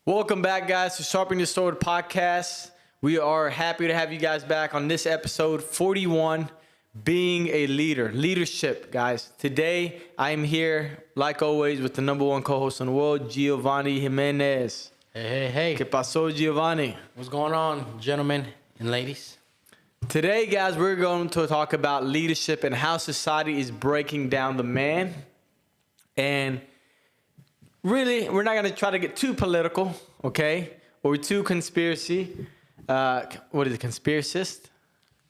Welcome back, guys, to Sharpen Your Sword Podcast. We are happy to have you guys back on this episode 41, Being a Leader. Leadership, guys. Today, I am here, like always, with the number one co-host in the world, Giovanni Jimenez. Hey. ¿Qué pasó, Giovanni? What's going on, gentlemen and ladies? Today, guys, we're going to talk about leadership and how society is breaking down the man. And really, we're not going to try to get too political, okay? Or too conspiracy. What is it, conspiracist?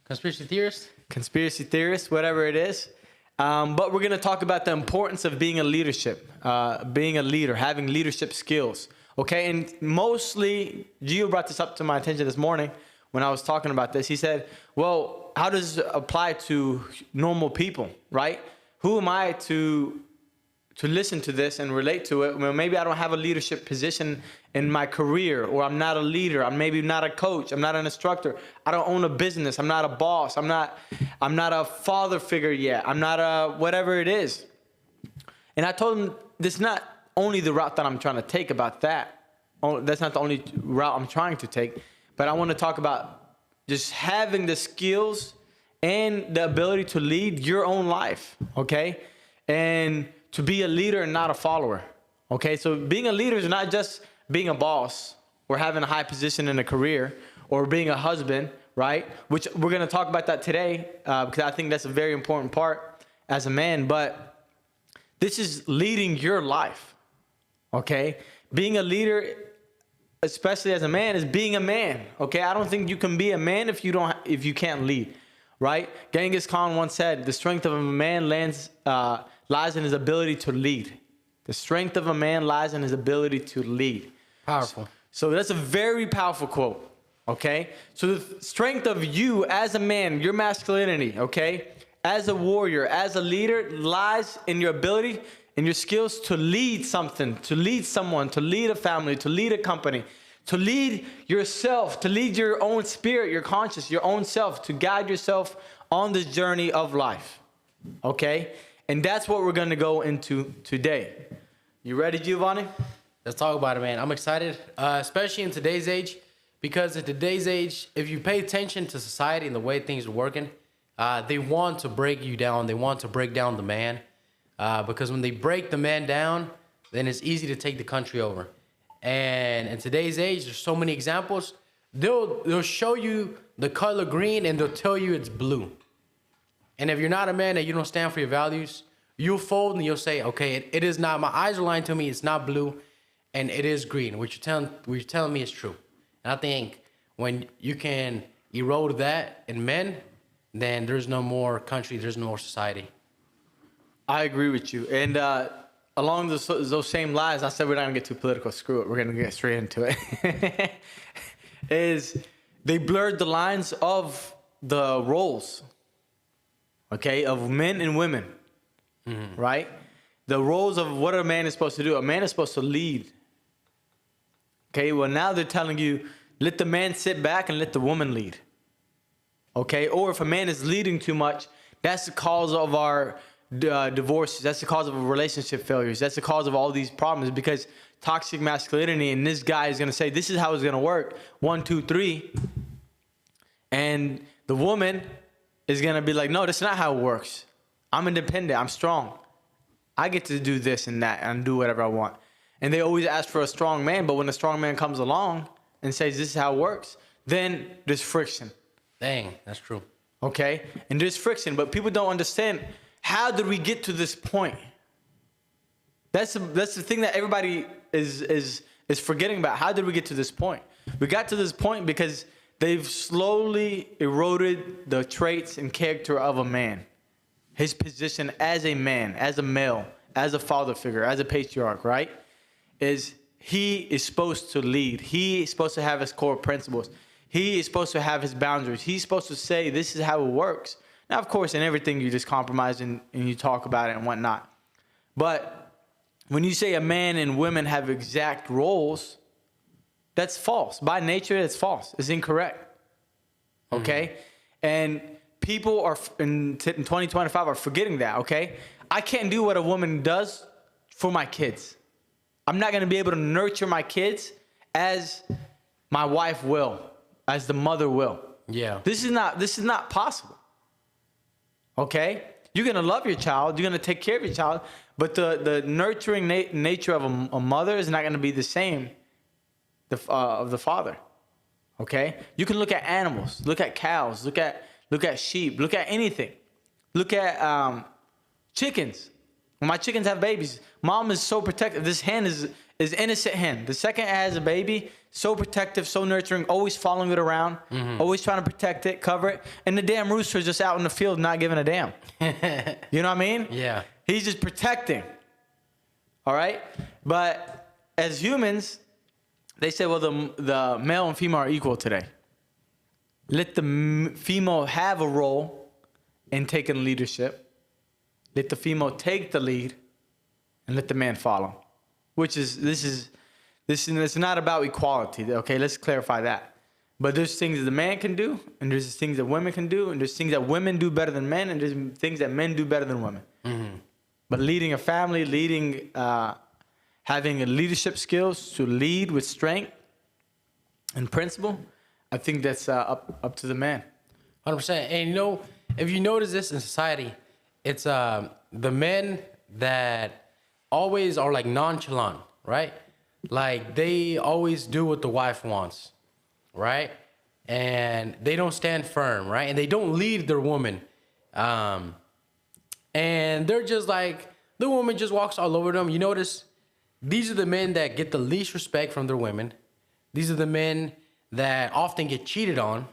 Conspiracy theorist? Conspiracy theorist, whatever it is. But we're going to talk about the importance of being a being a leader, having leadership skills, okay? And mostly, Gio brought this up to my attention this morning when I was talking about this. He said, well, how does it apply to normal people, right? Who am I to listen to this and relate to it? Well, maybe I don't have a leadership position in my career, or I'm not a leader. I'm maybe not a coach. I'm not an instructor. I don't own a business. I'm not a boss. I'm not a father figure yet. I'm not a whatever it is. And I told him this is not only the route that I'm trying to take about that. That's not the only route I'm trying to take. But I want to talk about just having the skills and the ability to lead your own life, okay? And to be a leader and not a follower, okay? So being a leader is not just being a boss or having a high position in a career or being a husband, right? Which we're going to talk about that today because I think that's a very important part as a man. But this is leading your life, okay? Being a leader, especially as a man, is being a man, okay? I don't think you can be a man if you can't lead, right? Genghis Khan once said, the strength of a man lies in his ability to lead. The strength of a man lies in his ability to lead. Powerful. So that's a very powerful quote, okay? So the strength of you as a man, your masculinity, okay, as a warrior, as a leader, lies in your ability and your skills to lead something, to lead someone, to lead a family, to lead a company, to lead yourself, to lead your own spirit, your conscience, your own self, to guide yourself on this journey of life, okay? And that's what we're going to go into today. You ready, Giovanni? Let's talk about it, man. I'm excited, especially in today's age, because in today's age, if you pay attention to society and the way things are working, they want to break you down. They want to break down the man, because when they break the man down, then it's easy to take the country over. And in today's age, there's so many examples. They'll show you the color green and they'll tell you it's blue. And if you're not a man and you don't stand for your values, you'll fold and you'll say, okay, it is not, my eyes are lying to me, it's not blue, and it is green. What you're telling me is true. And I think when you can erode that in men, then there's no more country, there's no more society. I agree with you. And along those same lines, I said we're not going to get too political. Screw it. We're going to get straight into it. Is they blurred the lines of the roles, okay, of men and women, right? The roles of what a man is supposed to do. A man is supposed to lead. Okay, well, now they're telling you, let the man sit back and let the woman lead. Okay, or if a man is leading too much, that's the cause of our divorces. That's the cause of relationship failures. That's the cause of all these problems, because toxic masculinity, and this guy is going to say, this is how it's going to work. 1, 2, 3. And the woman is going to be like, no, that's not how it works. I'm independent. I'm strong. I get to do this and that and do whatever I want. And they always ask for a strong man, but when a strong man comes along and says this is how it works, then there's friction. Dang, that's true. Okay? And there's friction, but people don't understand, how did we get to this point? That's the thing that everybody is forgetting about. How did we get to this point? We got to this point because they've slowly eroded the traits and character of a man. His position as a man, as a male, as a father figure, as a patriarch, right? Is he is supposed to lead. He is supposed to have his core principles. He is supposed to have his boundaries. He's supposed to say, this is how it works. Now, of course, in everything you just compromise and you talk about it and whatnot. But when you say a man and women have exact roles, that's false. By nature, it's false. It's incorrect. Okay? And people are in 2025 are forgetting that, okay? I can't do what a woman does for my kids. I'm not going to be able to nurture my kids as my wife will, as the mother will. Yeah. This is not possible. Okay? You're gonna love your child. You're gonna take care of your child, but the nurturing nature of a mother is not gonna be the same of the father. Okay? You can look at animals, look at cows, look at sheep, look at anything. Look at chickens. When my chickens have babies, mom is so protective. This hen is innocent hen. The second it has a baby, so protective, so nurturing, always following it around, always trying to protect it, cover it. And the damn rooster is just out in the field not giving a damn. You know what I mean? Yeah. He's just protecting. All right? But as humans, they say, well, the male and female are equal today. Let the female have a role in taking leadership. Let the female take the lead, and let the man follow. This is not about equality. Okay, let's clarify that. But there's things that the man can do, and there's things that women can do, and there's things that women do better than men, and there's things that men do better than women. Mm-hmm. But leading a family, having a leadership skills to lead with strength and principle, I think that's up to the man. 100%. And if you notice this in society, it's the men that always are like nonchalant, right? Like they always do what the wife wants, right? And they don't stand firm, right? And they don't lead their woman. And they're just like, the woman just walks all over them. You notice these are the men that get the least respect from their women. These are the men that often get cheated on.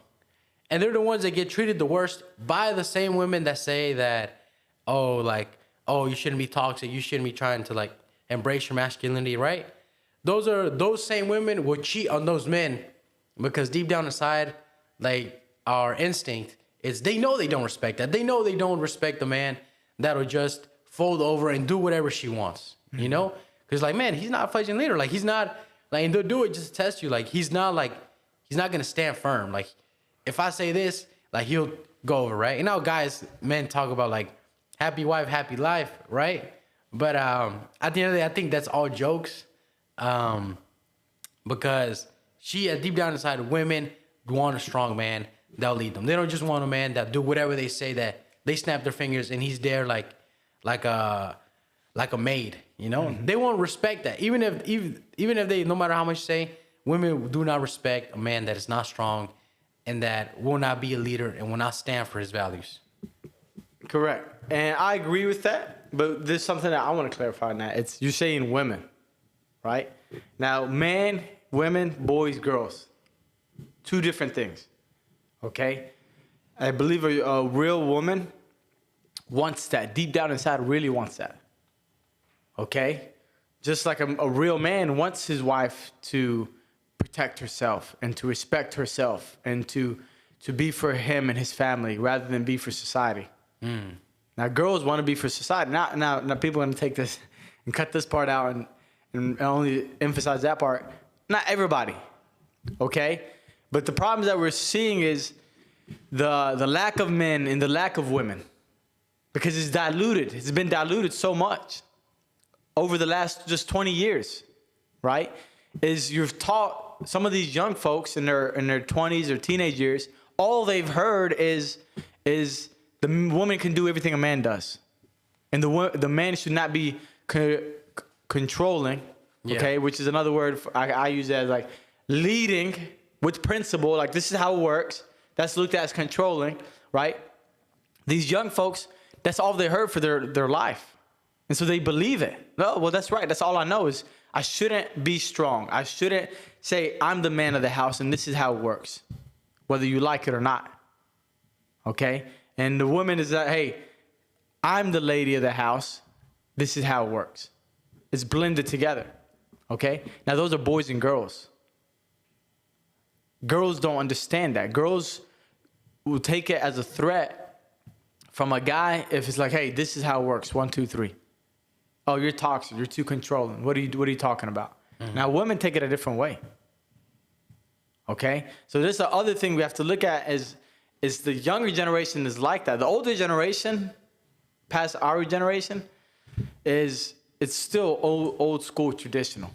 And they're the ones that get treated the worst by the same women that say that, oh, you shouldn't be toxic. You shouldn't be trying to like embrace your masculinity, right? Those same women will cheat on those men because deep down inside, like our instinct is they know they don't respect that. They know they don't respect the man that'll just fold over and do whatever she wants, you know? Because like, man, he's not a fighting leader. Like he's not like, and they'll do it just to test you. Like he's not gonna stand firm. Like if I say this, like he'll go over, right? You know, guys, men talk about like happy wife, happy life, right? But at the end of the day, I think that's all jokes. Because deep down inside, women want a strong man that'll lead them. They don't just want a man that do whatever they say, that they snap their fingers and he's there like a maid, you know? Mm-hmm. They won't respect that. Even if they, no matter how much say, women do not respect a man that is not strong and that will not be a leader and will not stand for his values. Correct. And I agree with that, but there's something that I want to clarify on that. You're saying women, right? Now, men, women, boys, girls. Two different things, okay? I believe a real woman wants that. Deep down inside, really wants that, okay? Just like a real man wants his wife to protect herself and to respect herself and to be for him and his family rather than be for society. Mm. Now, girls want to be for society. Now people are going to take this and cut this part out and only emphasize that part. Not everybody, okay? But the problems that we're seeing is the lack of men and the lack of women because it's diluted. It's been diluted so much over the last just 20 years, right? Is you've taught some of these young folks in their 20s or teenage years, all they've heard is the woman can do everything a man does. And the man should not be controlling, okay? Which is another word I use it as like leading with principle. Like this is how it works. That's looked at as controlling, right? These young folks, that's all they heard for their life. And so they believe it. No, well, that's right. That's all I know is I shouldn't be strong. I shouldn't say I'm the man of the house and this is how it works, whether you like it or not, okay? And the woman is that, hey, I'm the lady of the house. This is how it works. It's blended together, okay? Now, those are boys and girls. Girls don't understand that. Girls will take it as a threat from a guy if it's like, hey, this is how it works. 1, 2, 3. Oh, you're toxic. You're too controlling. What are you talking about? Mm-hmm. Now, women take it a different way, okay? So this is the other thing we have to look at is the younger generation is like that. The older generation, past our generation, it's still old school traditional.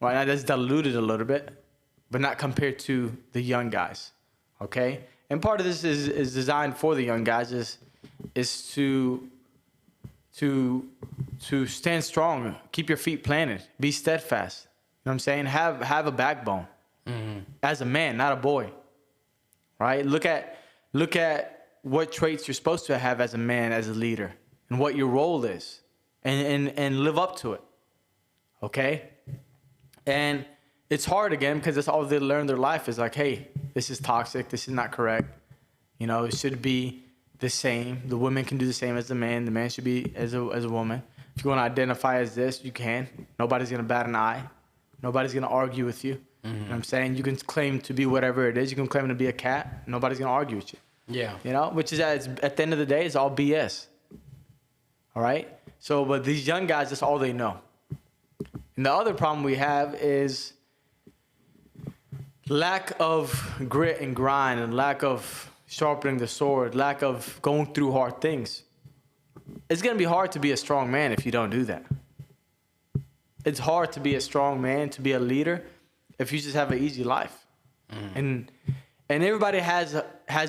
Right now, that's diluted a little bit, but not compared to the young guys. Okay, and part of this is designed for the young guys is to stand strong, keep your feet planted, be steadfast. You know what I'm saying? Have a backbone as a man, not a boy. Right? Look at what traits you're supposed to have as a man, as a leader, and what your role is, and live up to it. Okay? And it's hard again because that's all they learn their life is like, hey, this is toxic, this is not correct. You know, it should be the same. The women can do the same as the man should be as a woman. If you want to identify as this, you can. Nobody's gonna bat an eye. Nobody's gonna argue with you. You know what I'm saying? You can claim to be whatever it is. You can claim to be a cat. Nobody's gonna argue with you. Yeah. You know, which is at the end of the day, it's all BS. All right. So, but these young guys, that's all they know. And the other problem we have is lack of grit and grind, and lack of sharpening the sword, lack of going through hard things. It's gonna be hard to be a strong man if you don't do that. It's hard to be a strong man, to be a leader, if you just have an easy life. And everybody has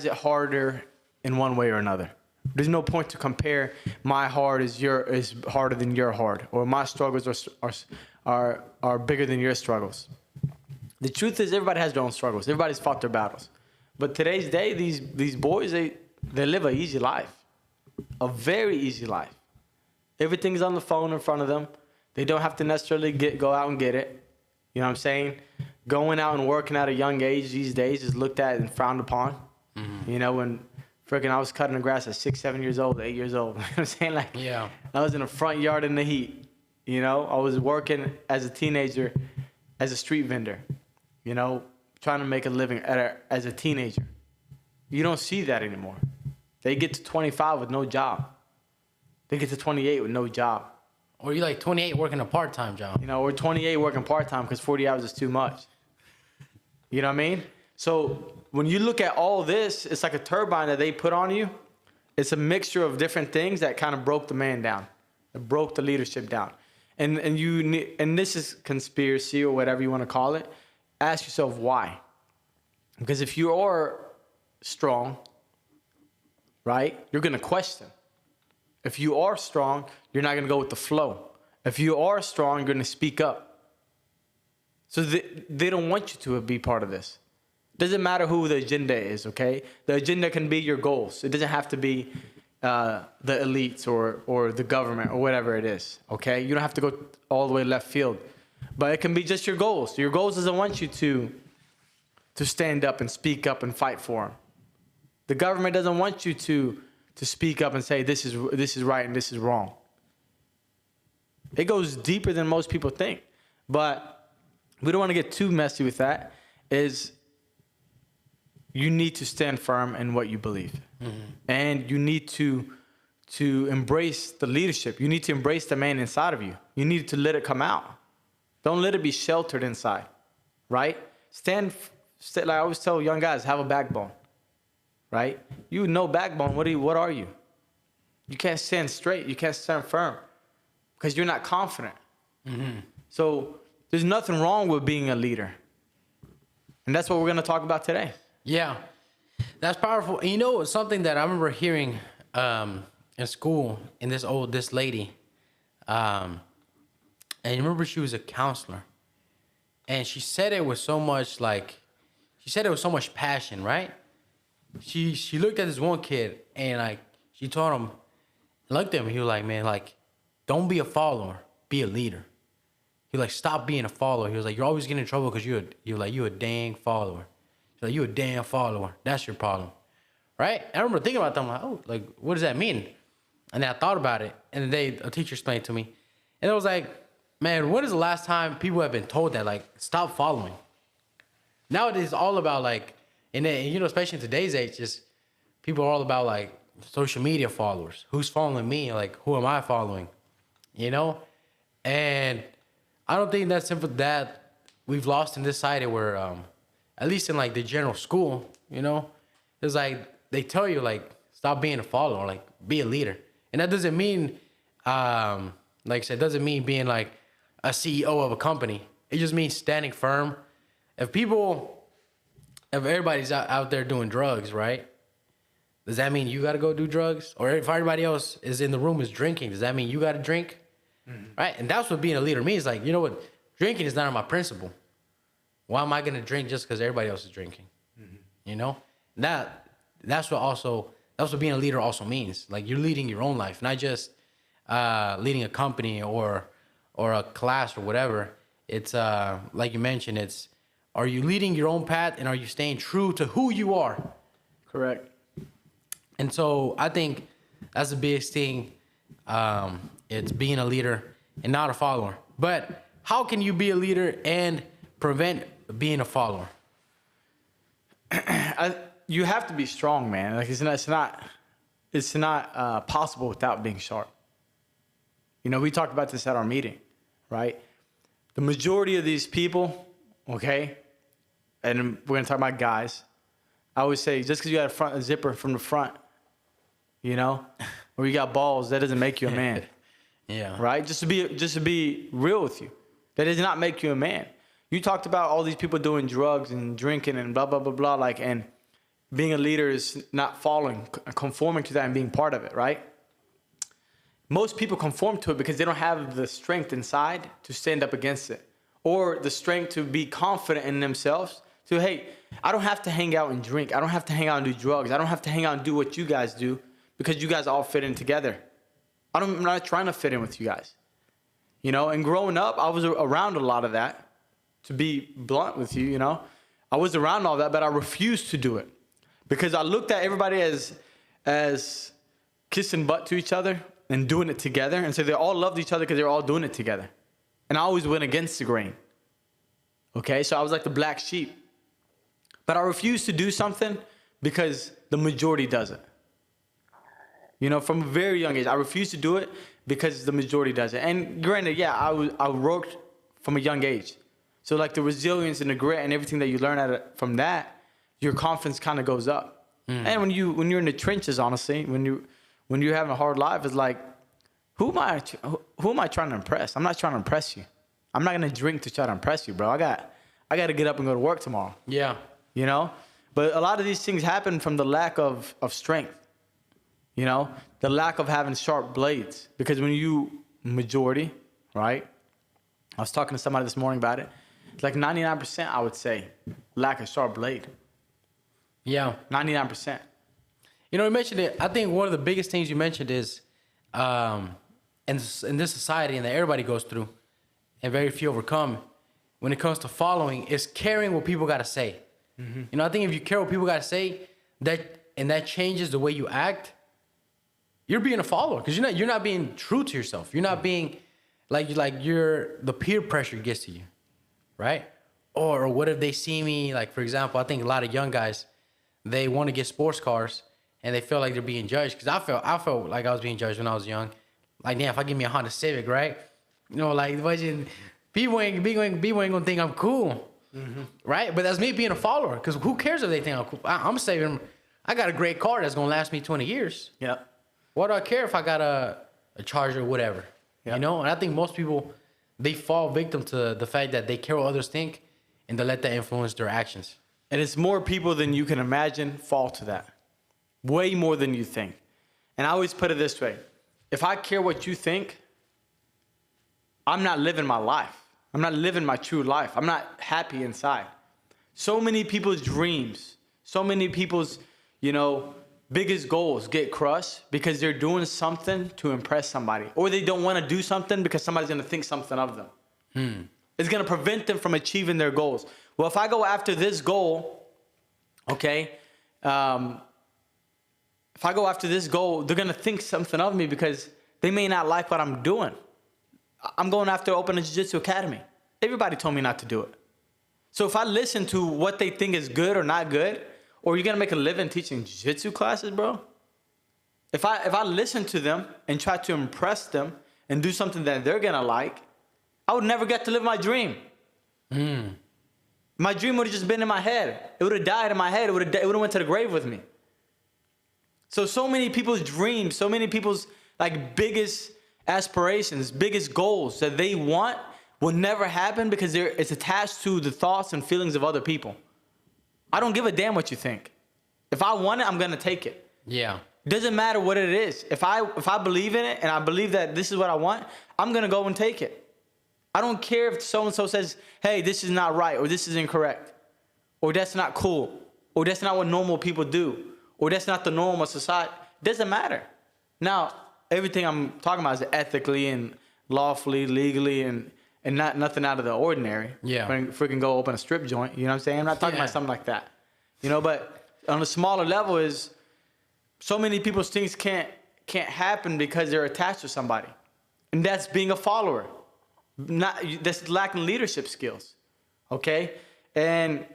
it harder in one way or another. There's no point to compare my hard is harder than your hard, or my struggles are bigger than your struggles. The truth is, everybody has their own struggles. Everybody's fought their battles. But today's day, these boys, they live an easy life, a very easy life. Everything's on the phone in front of them. They don't have to necessarily go out and get it. You know what I'm saying? Going out and working at a young age these days is looked at and frowned upon. You know, when freaking I was cutting the grass at 6, 7 years old, 8 years old. You know what I'm saying? Like, Yeah. I was in the front yard in the heat. You know, I was working as a teenager as a street vendor. You know, trying to make a living as a teenager. You don't see that anymore. They get to 25 with no job. They get to 28 with no job. Or you like 28 working a part-time job. You know, we're 28 working part-time because 40 hours is too much. You know what I mean? So when you look at all this, it's like a turbine that they put on you. It's a mixture of different things that kind of broke the man down. It broke the leadership down. And this is conspiracy or whatever you want to call it. Ask yourself why. Because if you are strong, right, you're going to question. If you are strong, you're not going to go with the flow. If you are strong, you're going to speak up. So they don't want you to be part of this. Doesn't matter who the agenda is, okay? The agenda can be your goals. It doesn't have to be the elites or the government or whatever it is, okay? You don't have to go all the way left field. But it can be just your goals. Your goals doesn't want you to stand up and speak up and fight for them. The government doesn't want you to speak up and say this is right and this is wrong. It goes deeper than most people think. But we don't want to get too messy with that. You need to stand firm in what you believe. And you need to embrace the leadership. You need to embrace the man inside of you. You need to let it come out. Don't let it be sheltered inside, right? Stand like I always tell young guys, have a backbone, right? You know backbone, what are you? You can't stand straight. You can't stand firm because you're not confident. So there's nothing wrong with being a leader. And that's what we're going to talk about today. Yeah, that's powerful. And you know, something that I remember hearing in school, in this lady, and you remember she was a counselor, and she said it with so much passion, right? She looked at this one kid and like she told him, looked at him, he was like, man, like, don't be a follower, be a leader. He was like, stop being a follower. He was like, you're always getting in trouble because you're a dang follower. He's like, you're a damn follower. That's your problem. Right? I remember thinking about that. I'm like, oh, like, what does that mean? And then I thought about it. And then a teacher explained it to me. And it was like, man, when is the last time people have been told that, like, stop following? Nowadays, it's all about, like, and you know, especially in today's age, just people are all about, like, social media followers. Who's following me? Like, who am I following? You know? And I don't think that's simple that we've lost in this society where, at least in, like, the general school, you know, it's like they tell you, like, stop being a follower, like, be a leader. And that doesn't mean, like I said, doesn't mean being, like, a CEO of a company. It just means standing firm. If everybody's out there doing drugs, right? Does that mean you got to go do drugs? Or if everybody else is in the room is drinking, does that mean you got to drink? Right? And that's what being a leader means. Like, you know what? Drinking is not on my principle. Why am I going to drink just because everybody else is drinking? You know? That's what being a leader also means. Like, you're leading your own life, not just leading a company or a class or whatever. It's like you mentioned, are you leading your own path, and are you staying true to who you are? Correct. And so I think that's the biggest thing. It's being a leader and not a follower. But how can you be a leader and prevent being a follower? You have to be strong, man. Like, it's not possible without being sharp. You know, we talked about this at our meeting, right? The majority of these people, okay, and we're gonna talk about guys. I always say, just because you got a zipper from the front, you know, or you got balls, that doesn't make you a man. Yeah. Right? Just to be real with you, that does not make you a man. You talked about all these people doing drugs and drinking and blah blah blah blah, like, and being a leader is not conforming to that and being part of it, right? Most people conform to it because they don't have the strength inside to stand up against it, or the strength to be confident in themselves. So, hey, I don't have to hang out and drink. I don't have to hang out and do drugs. I don't have to hang out and do what you guys do because you guys all fit in together. I'm not trying to fit in with you guys. You know, and growing up, I was around a lot of that, to be blunt with you, you know. I was around all that, but I refused to do it because I looked at everybody as kissing butt to each other and doing it together. And so they all loved each other because they were all doing it together. And I always went against the grain. Okay, so I was like the black sheep. But I refused to do something because the majority does it. You know, from a very young age, I refused to do it because the majority does it. And granted, yeah, I worked from a young age. So like the resilience and the grit and everything that you learn from that, your confidence kind of goes up. And when you're in the trenches, honestly, when you're having a hard life, it's like, who am I trying to impress? I'm not trying to impress you. I'm not gonna drink to try to impress you, bro. I got to get up and go to work tomorrow. Yeah. You know, but a lot of these things happen from the lack of strength, you know, the lack of having sharp blades. Because when majority, right? I was talking to somebody this morning about it. It's like 99%, I would say, lack of sharp blade. Yeah. 99%. You know, you mentioned it. I think one of the biggest things you mentioned is, in this society and that everybody goes through and very few overcome, when it comes to following, is caring what people got to say. You know, I think if you care what people got to say, that changes the way you act, you're being a follower because you're not being true to yourself. You're not being the peer pressure gets to you, right? Or what if they see me, like, for example, I think a lot of young guys, they want to get sports cars and they feel like they're being judged. Because I felt like I was being judged when I was young. Like, damn, if I give me a Honda Civic, right? You know, like, people ain't gonna think I'm cool. Right? But that's me being a follower. Because who cares if they think I'm cool? I'm saving. I got a great car that's going to last me 20 years. Yep. What do I care if I got a Charger or whatever? Yep. You know? And I think most people, they fall victim to the fact that they care what others think and they let that influence their actions. And it's more people than you can imagine fall to that. Way more than you think. And I always put it this way. If I care what you think, I'm not living my life. I'm not living my true life. I'm not happy inside. So many people's dreams, so many people's, biggest goals get crushed because they're doing something to impress somebody. Or they don't want to do something because somebody's going to think something of them. It's going to prevent them from achieving their goals. Well, if I go after this goal, okay, if I go after this goal, they're going to think something of me because they may not like what I'm doing. I'm going after opening a jiu-jitsu academy. Everybody told me not to do it. So if I listen to what they think is good or not good, or you're going to make a living teaching jiu-jitsu classes, bro? If I listen to them and try to impress them and do something that they're going to like, I would never get to live my dream. My dream would have just been in my head. It would have died in my head. It would have went to the grave with me. So many people's dreams, so many people's biggest aspirations, biggest goals that they want will never happen because it's attached to the thoughts and feelings of other people. I don't give a damn what you think. If I want it, I'm gonna take it. Yeah. Doesn't matter what it is. If I believe in it and I believe that this is what I want, I'm gonna go and take it. I don't care if so-and-so says, hey, this is not right, or this is incorrect, or that's not cool, or that's not what normal people do, or that's not the norm of society. Doesn't matter. Now, everything I'm talking about is ethically and lawfully, legally, and not nothing out of the ordinary. Yeah. Freaking go open a strip joint. You know what I'm saying? I'm not talking about something like that. You know, but on a smaller level is so many people's things can't happen because they're attached to somebody. And that's being a follower. That's lacking leadership skills. Okay? And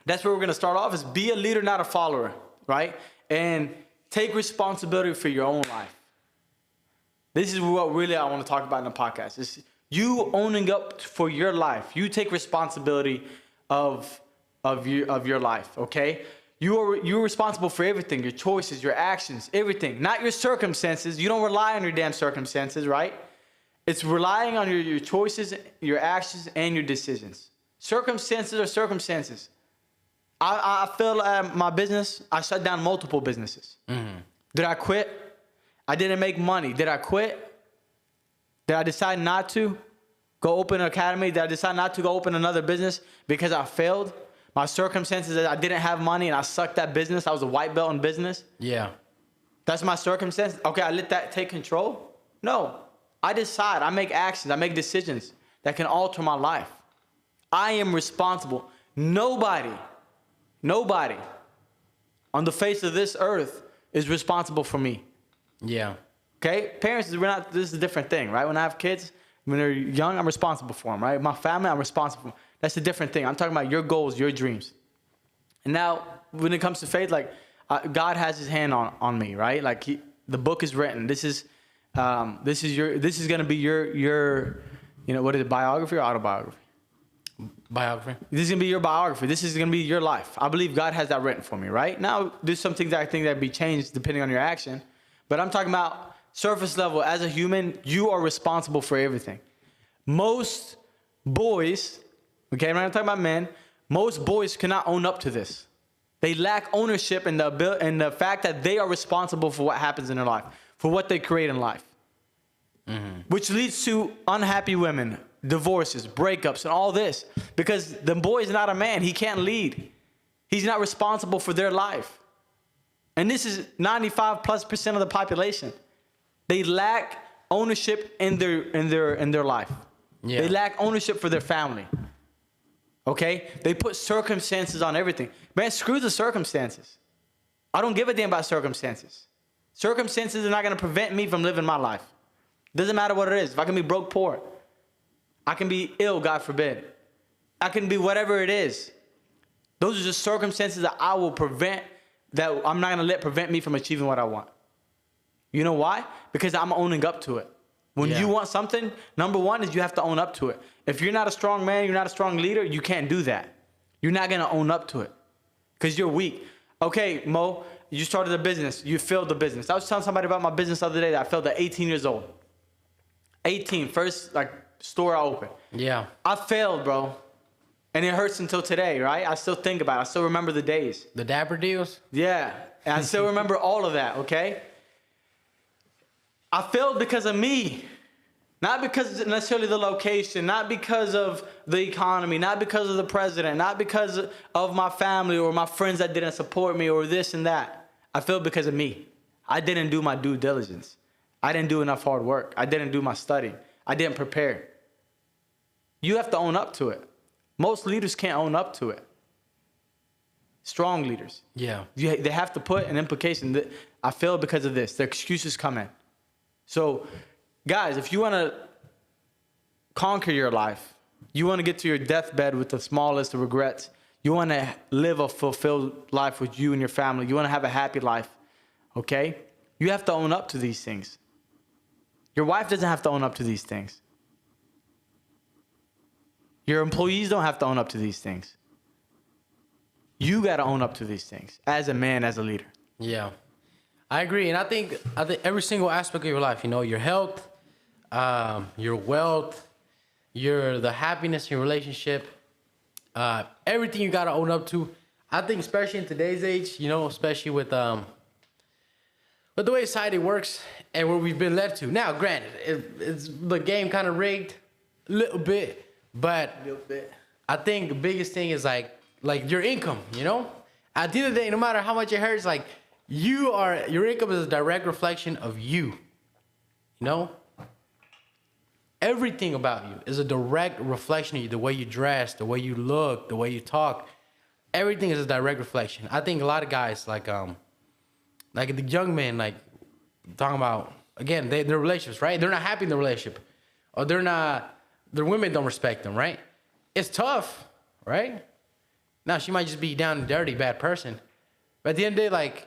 that's where we're gonna start off is be a leader, not a follower, right? And take responsibility for your own life. This is what really I want to talk about in the podcast. Is you owning up for your life. You take responsibility of your life, okay? You're responsible for everything, your choices, your actions, everything. Not your circumstances. You don't rely on your damn circumstances, right? It's relying on your choices, your actions, and your decisions. Circumstances are circumstances. I failed at my business. I shut down multiple businesses. Mm-hmm. Did I quit? I didn't make money. Did I quit? Did I decide not to go open an academy? Did I decide not to go open another business because I failed? My circumstances is I didn't have money and I sucked at business. I was a white belt in business. Yeah. That's my circumstance. Okay, I let that take control? No. I decide. I make actions. I make decisions that can alter my life. I am responsible. Nobody on the face of this earth is responsible for me. Yeah. Okay? Parents, this is a different thing, right? When I have kids, when they're young, I'm responsible for them, right? My family, I'm responsible for them. That's a different thing. I'm talking about your goals, your dreams. And now, when it comes to faith, like, God has his hand on me, right? Like, the book is written. This is going to be your, you know, what is it, biography or autobiography? Biography. This is going to be your biography. This is going to be your life. I believe God has that written for me, right? Now, there's some things that I think that be changed depending on your action. But I'm talking about surface level. As a human, you are responsible for everything. Most boys, okay, I'm not talking about men, most boys cannot own up to this. They lack ownership in the fact that they are responsible for what happens in their life, for what they create in life. Mm-hmm. Which leads to unhappy women, divorces, breakups, and all this. Because the boy is not a man. He can't lead. He's not responsible for their life. And this is 95+% of the population. They lack ownership in their life. Yeah. They lack ownership for their family. Okay? They put circumstances on everything. Man, screw the circumstances. I don't give a damn about circumstances. Circumstances are not going to prevent me from living my life. Doesn't matter what it is. If I can be broke, poor. I can be ill, God forbid. I can be whatever it is. Those are just circumstances that I'm not going to let prevent me from achieving what I want. You know why? Because I'm owning up to it. When you want something, number one is you have to own up to it. If you're not a strong man, you're not a strong leader, you can't do that. You're not going to own up to it because you're weak. Okay, Mo, you started a business. You failed the business. I was telling somebody about my business the other day that I failed at 18 years old. 18, first store I opened. Yeah. I failed, bro. And it hurts until today, right? I still think about it. I still remember the days. The dapper deals? Yeah. And I still remember all of that, okay? I failed because of me. Not because necessarily the location, not because of the economy, not because of the president, not because of my family or my friends that didn't support me or this and that. I failed because of me. I didn't do my due diligence. I didn't do enough hard work. I didn't do my study. I didn't prepare. You have to own up to it. Most leaders can't own up to it. Strong leaders. Yeah. They have to put an implication that I failed because of this. The excuses come in. So, guys, if you want to conquer your life, you want to get to your deathbed with the smallest of regrets, you want to live a fulfilled life with you and your family, you want to have a happy life, okay? You have to own up to these things. Your wife doesn't have to own up to these things. Your employees don't have to own up to these things. You got to own up to these things as a man, as a leader. Yeah. I agree. And I think every single aspect of your life, you know, your health, your wealth, you're the happiness in your relationship, everything you gotta own up to. I think especially in today's age, especially with the way society works and where we've been led to. Now, granted, it's the game kind of rigged a little bit, but I think the biggest thing is like your income, At the end of the day, no matter how much it hurts, like your income is a direct reflection of you, Everything about you is a direct reflection of you. The way you dress, the way you look, the way you talk, everything is a direct reflection. I think a lot of guys like the young men, like talking about again, their relationships, right? They're not happy in the relationship, or their women don't respect them, right? It's tough, right? Now she might just be down and dirty, bad person, but at the end of the day, like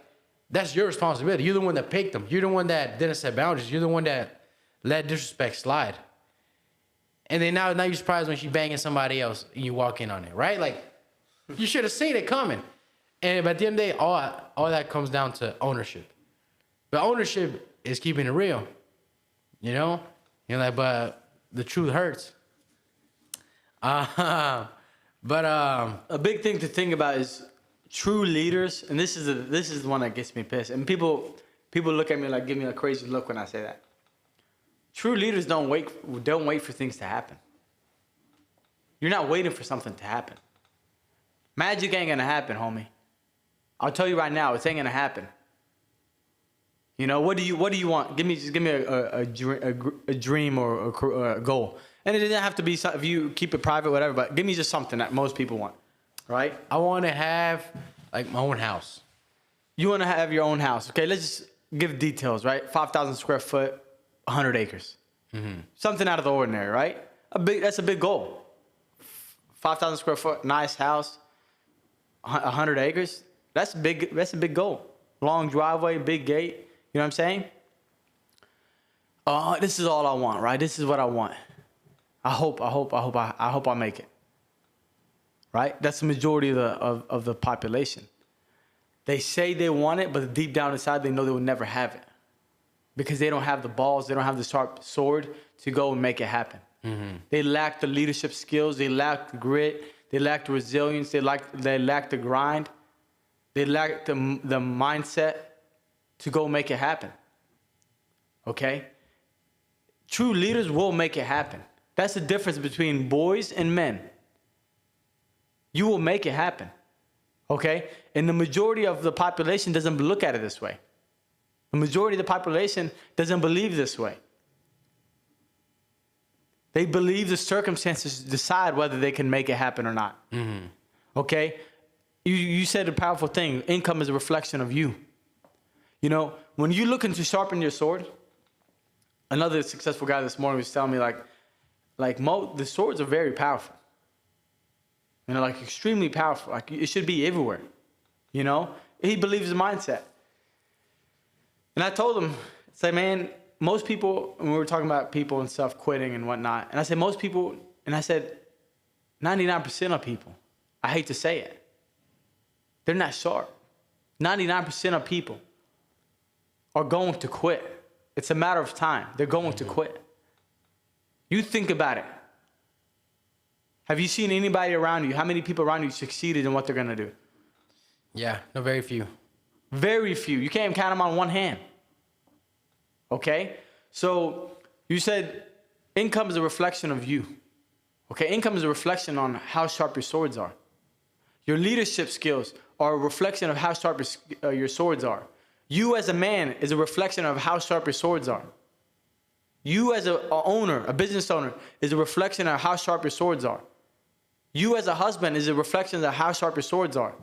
that's your responsibility. You're the one that picked them. You're the one that didn't set boundaries. You're the one that let disrespect slide. And then now you're surprised when she's banging somebody else and you walk in on it, right? Like, you should have seen it coming. And at the end of the day, all that comes down to ownership. But ownership is keeping it real, but the truth hurts. But a big thing to think about is true leaders, and this is the one that gets me pissed. And people look at me like, give me a crazy look when I say that. True leaders don't wait for things to happen. You're not waiting for something to happen. Magic ain't gonna happen, homie. I'll tell you right now, it ain't gonna happen. What do you want? Give me a dream or a goal. And it doesn't have to be if you keep it private, whatever. But give me just something that most people want, right? I want to have like my own house. You want to have your own house, okay? Let's just give details, right? 5,000 square foot. 100 acres. Mm-hmm. Something out of the ordinary, right? That's a big goal. 5,000 square foot, nice house, 100 acres. That's big. That's a big goal. Long driveway, big gate. You know what I'm saying? This is all I want, right? This is what I want. I hope I make it. Right? That's the majority of the population. They say they want it, but deep down inside, they know they will never have it. Because they don't have the balls, they don't have the sharp sword to go and make it happen. Mm-hmm. They lack the leadership skills, they lack the grit, they lack the resilience, they lack the grind, they lack the mindset to go make it happen. Okay? True leaders will make it happen. That's the difference between boys and men. You will make it happen. Okay? And the majority of the population doesn't look at it this way. The majority of the population doesn't believe this way. They believe the circumstances decide whether they can make it happen or not. Mm-hmm. Okay? You said a powerful thing. Income is a reflection of you. When you look into Sharpen Your Sword, another successful guy this morning was telling me the swords are very powerful. Extremely powerful. It should be everywhere. He believes the mindset. And I told him, man, most people, when we were talking about people and stuff quitting and whatnot, and I said, 99% of people, I hate to say it, they're not sharp. 99% of people are going to quit. It's a matter of time. They're going to quit. You think about it. Have you seen anybody around you? How many people around you succeeded in what they're going to do? Yeah, no, very few. Very few. You can't even count them on one hand. Okay? So you said income is a reflection of you. Okay? Income is a reflection on how sharp your swords are. Your leadership skills are a reflection of how sharp your swords are. You as a man is a reflection of how sharp your swords are. You as a business owner, is a reflection of how sharp your swords are. You as a husband is a reflection of how sharp your swords are.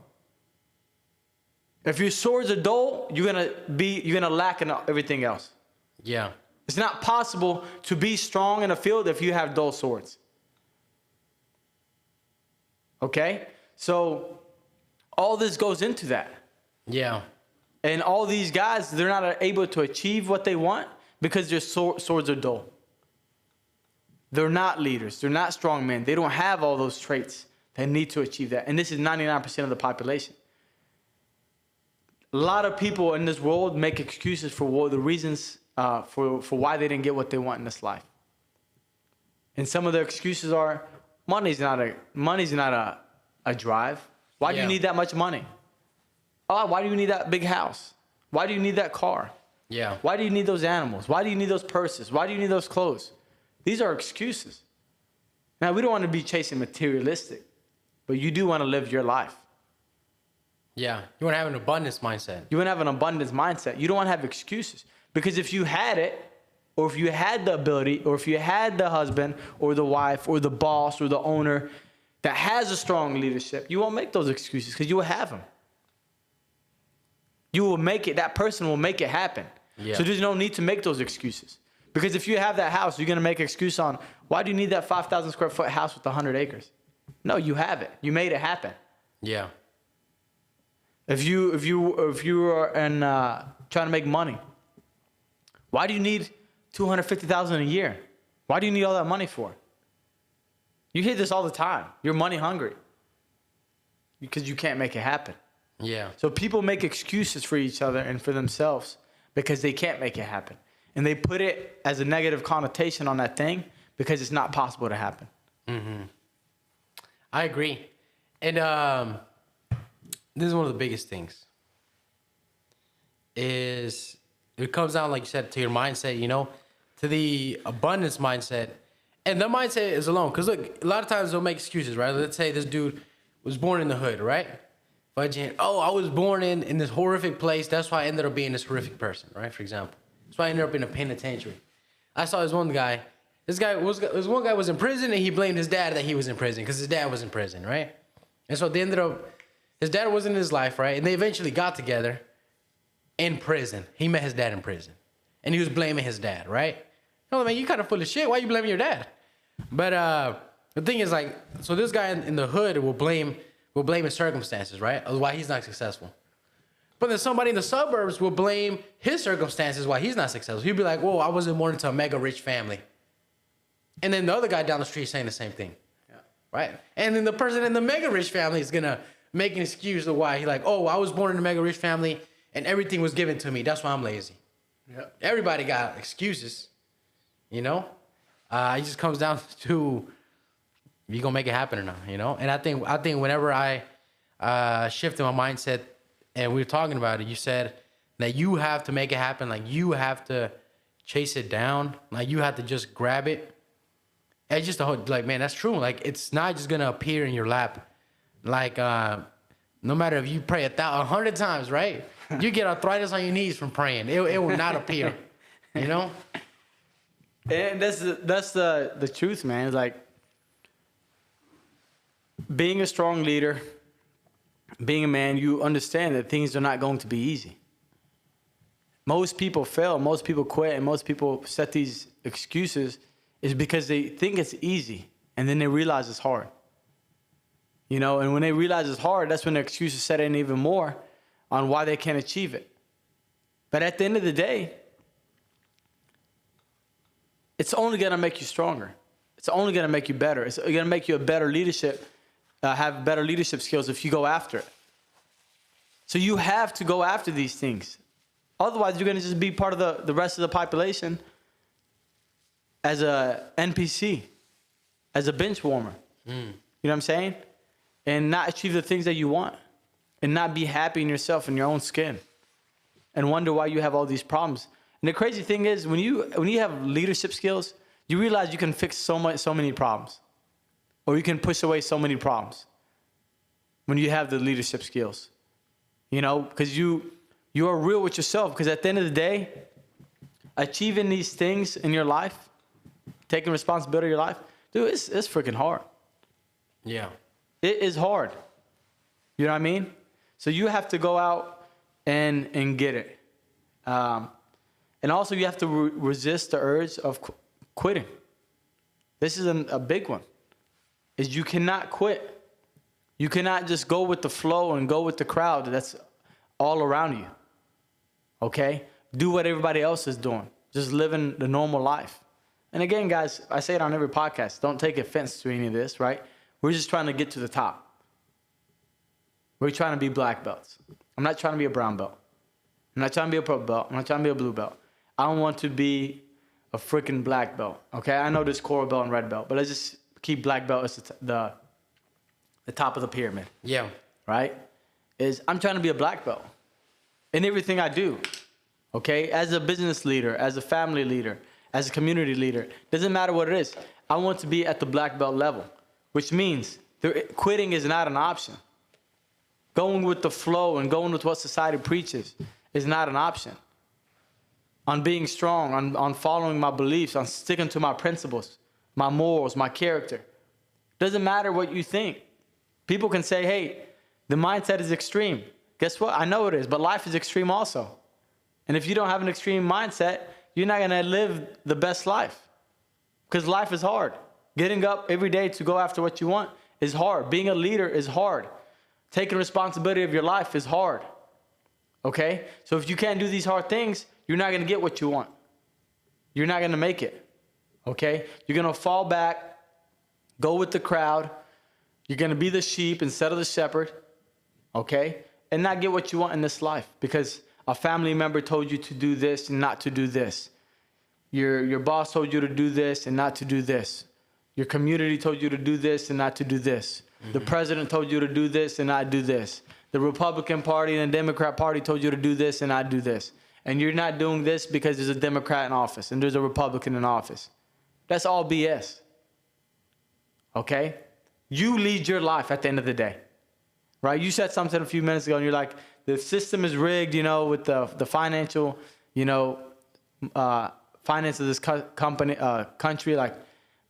If your swords are dull, you're gonna lack in everything else. Yeah. It's not possible to be strong in a field if you have dull swords. Okay? So all this goes into that. Yeah. And all these guys, they're not able to achieve what they want because their swords are dull. They're not leaders. They're not strong men. They don't have all those traits that need to achieve that. And this is 99% of the population. A lot of people in this world make excuses for the reasons for why they didn't get what they want in this life. And some of the excuses are money's not a drive. Why do you need that much money? Oh, why do you need that big house? Why do you need that car? Yeah. Why do you need those animals? Why do you need those purses? Why do you need those clothes? These are excuses. Now, we don't want to be chasing materialistic, but you do want to live your life. Yeah. You want to have an abundance mindset. You want to have an abundance mindset. You don't want to have excuses. Because if you had it, or if you had the ability, or if you had the husband or the wife or the boss or the owner that has a strong leadership, you won't make those excuses because you will have them. You will make it. That person will make it happen. Yeah. So there's no need to make those excuses. Because if you have that house, you're going to make an excuse on, why do you need that 5,000 square foot house with 100 acres? No, you have it. You made it happen. Yeah. If you are trying to make money, why do you need $250,000 a year? Why do you need all that money for? You hear this all the time. You're money hungry because you can't make it happen. Yeah. So people make excuses for each other and for themselves because they can't make it happen. And they put it as a negative connotation on that thing because it's not possible to happen. Mm-hmm. I agree. And this is one of the biggest things. Is it comes down, like you said, to your mindset, to the abundance mindset. And the mindset is alone. Because look, a lot of times they'll make excuses, right? Let's say this dude was born in the hood, right? But I was born in this horrific place. That's why I ended up being this horrific person, right? For example. That's why I ended up in a penitentiary. I saw this one guy. This one guy was in prison, and he blamed his dad that he was in prison because his dad was in prison, right? And so they ended up, his dad wasn't in his life, right? And they eventually got together in prison. He met his dad in prison. And he was blaming his dad, right? No, man, you kind of full of shit. Why are you blaming your dad? But the thing is, like, so this guy in the hood will blame his circumstances, right? Of why he's not successful. But then somebody in the suburbs will blame his circumstances why he's not successful. He'll be like, whoa, I wasn't born into a mega rich family. And then the other guy down the street saying the same thing. Yeah. Right? And then the person in the mega rich family is going to make an excuse of why. He's like, oh, I was born in a mega rich family and everything was given to me. That's why I'm lazy. Yeah. Everybody got excuses, It just comes down to you going to make it happen or not, And I think whenever I shifted my mindset and we were talking about it, you said that you have to make it happen. Like, you have to chase it down. Like, you have to just grab it. It's just man, that's true. Like, it's not just going to appear in your lap. Like, no matter if you pray 100 times, right? You get arthritis on your knees from praying. It will not appear, And that's the truth, man. It's like being a strong leader, being a man, you understand that things are not going to be easy. Most people fail, most people quit, and most people set these excuses is because they think it's easy, and then they realize it's hard. And when they realize it's hard, that's when the excuses set in even more on why they can't achieve it. But at the end of the day, it's only going to make you stronger. It's only going to make you better. It's going to make you a better leadership, have better leadership skills if you go after it. So you have to go after these things. Otherwise, you're going to just be part of the rest of the population as a NPC, as a bench warmer. You know what I'm saying? And not achieve the things that you want. And not be happy in yourself, in your own skin. And wonder why you have all these problems. And the crazy thing is, when you have leadership skills, you realize you can fix so many problems. Or you can push away so many problems. When you have the leadership skills. Because you are real with yourself. Because at the end of the day, achieving these things in your life, taking responsibility of your life, dude, it's freaking hard. Yeah. It is hard. You know what I mean? So you have to go out and get it. And also you have to resist the urge of quitting. This is a big one. Is you cannot quit. You cannot just go with the flow and go with the crowd that's all around you. Okay? Do what everybody else is doing. Just living the normal life. And again, guys, I say it on every podcast. Don't take offense to any of this, right? We're just trying to get to the top. We're trying to be black belts. I'm not trying to be a brown belt. I'm not trying to be a purple belt. I'm not trying to be a blue belt. I don't want to be a freaking black belt. Okay, I know there's coral belt and red belt, but let's just keep black belt as the top of the pyramid. Yeah. Right? Is I'm trying to be a black belt in everything I do. Okay, as a business leader, as a family leader, as a community leader, doesn't matter what it is. I want to be at the black belt level, which means quitting is not an option. Going with the flow and going with what society preaches is not an option. On being strong, on following my beliefs, on sticking to my principles, my morals, my character. Doesn't matter what you think. People can say, hey, the mindset is extreme. Guess what? I know it is, but life is extreme also. And if you don't have an extreme mindset, you're not going to live the best life. Because life is hard. Getting up every day to go after what you want is hard. Being a leader is hard. Taking responsibility of your life is hard. Okay? So if you can't do these hard things, you're not going to get what you want. You're not going to make it. Okay? You're going to fall back, go with the crowd. You're going to be the sheep instead of the shepherd. Okay? And not get what you want in this life because a family member told you to do this and not to do this. Your boss told you to do this and not to do this. Your community told you to do this and not to do this. Mm-hmm. The president told you to do this and not do this. The Republican Party and the Democrat Party told you to do this and not do this. And you're not doing this because there's a Democrat in office and there's a Republican in office. That's all BS. Okay? You lead your life at the end of the day. Right? You said something a few minutes ago and you're like, the system is rigged, with the financial, finance of this country, like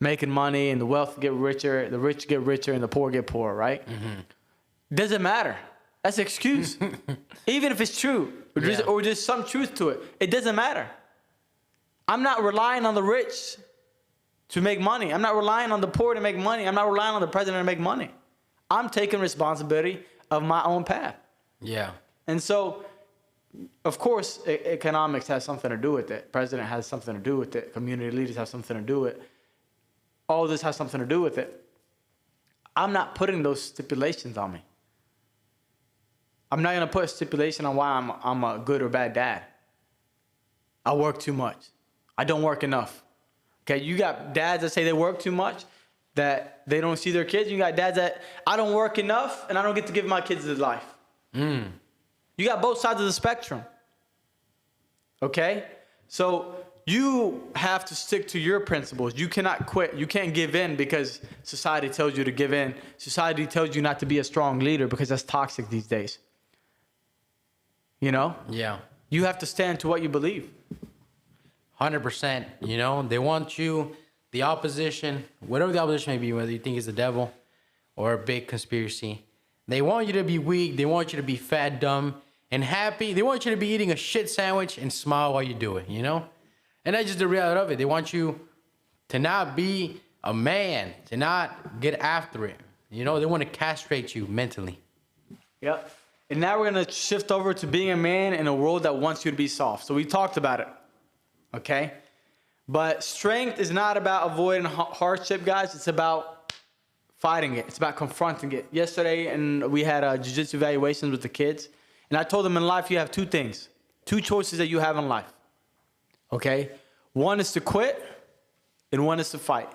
making money and the wealth get richer, the rich get richer and the poor get poorer, right? Mm-hmm. Doesn't matter. That's an excuse. Even if it's true or there's some truth to it, it doesn't matter. I'm not relying on the rich to make money. I'm not relying on the poor to make money. I'm not relying on the president to make money. I'm taking responsibility of my own path. Yeah. And so, of course, economics has something to do with it. President has something to do with it. Community leaders have something to do with it. All this has something to do with it. I'm not putting those stipulations on me. I'm not going to put a stipulation on why I'm a good or bad dad. I work too much. I don't work enough. Okay, you got dads that say they work too much, that they don't see their kids. You got dads that I don't work enough and I don't get to give my kids the life. You got both sides of the spectrum. Okay? So you have to stick to your principles. You cannot quit. You can't give in because society tells you to give in. Society tells you not to be a strong leader because that's toxic these days. Yeah. You have to stand to what you believe. 100%. They want you, the opposition, whatever the opposition may be, whether you think it's the devil or a big conspiracy, they want you to be weak. They want you to be fat, dumb, and happy. They want you to be eating a shit sandwich and smile while you do it, And that's just the reality of it. They want you to not be a man, to not get after it. They want to castrate you mentally. Yep. And now we're going to shift over to being a man in a world that wants you to be soft. So we talked about it. Okay? But strength is not about avoiding hardship, guys. It's about fighting it. It's about confronting it. Yesterday, and we had jiu-jitsu evaluations with the kids. And I told them in life you have two things. Two choices that you have in life. Okay? One is to quit, and one is to fight.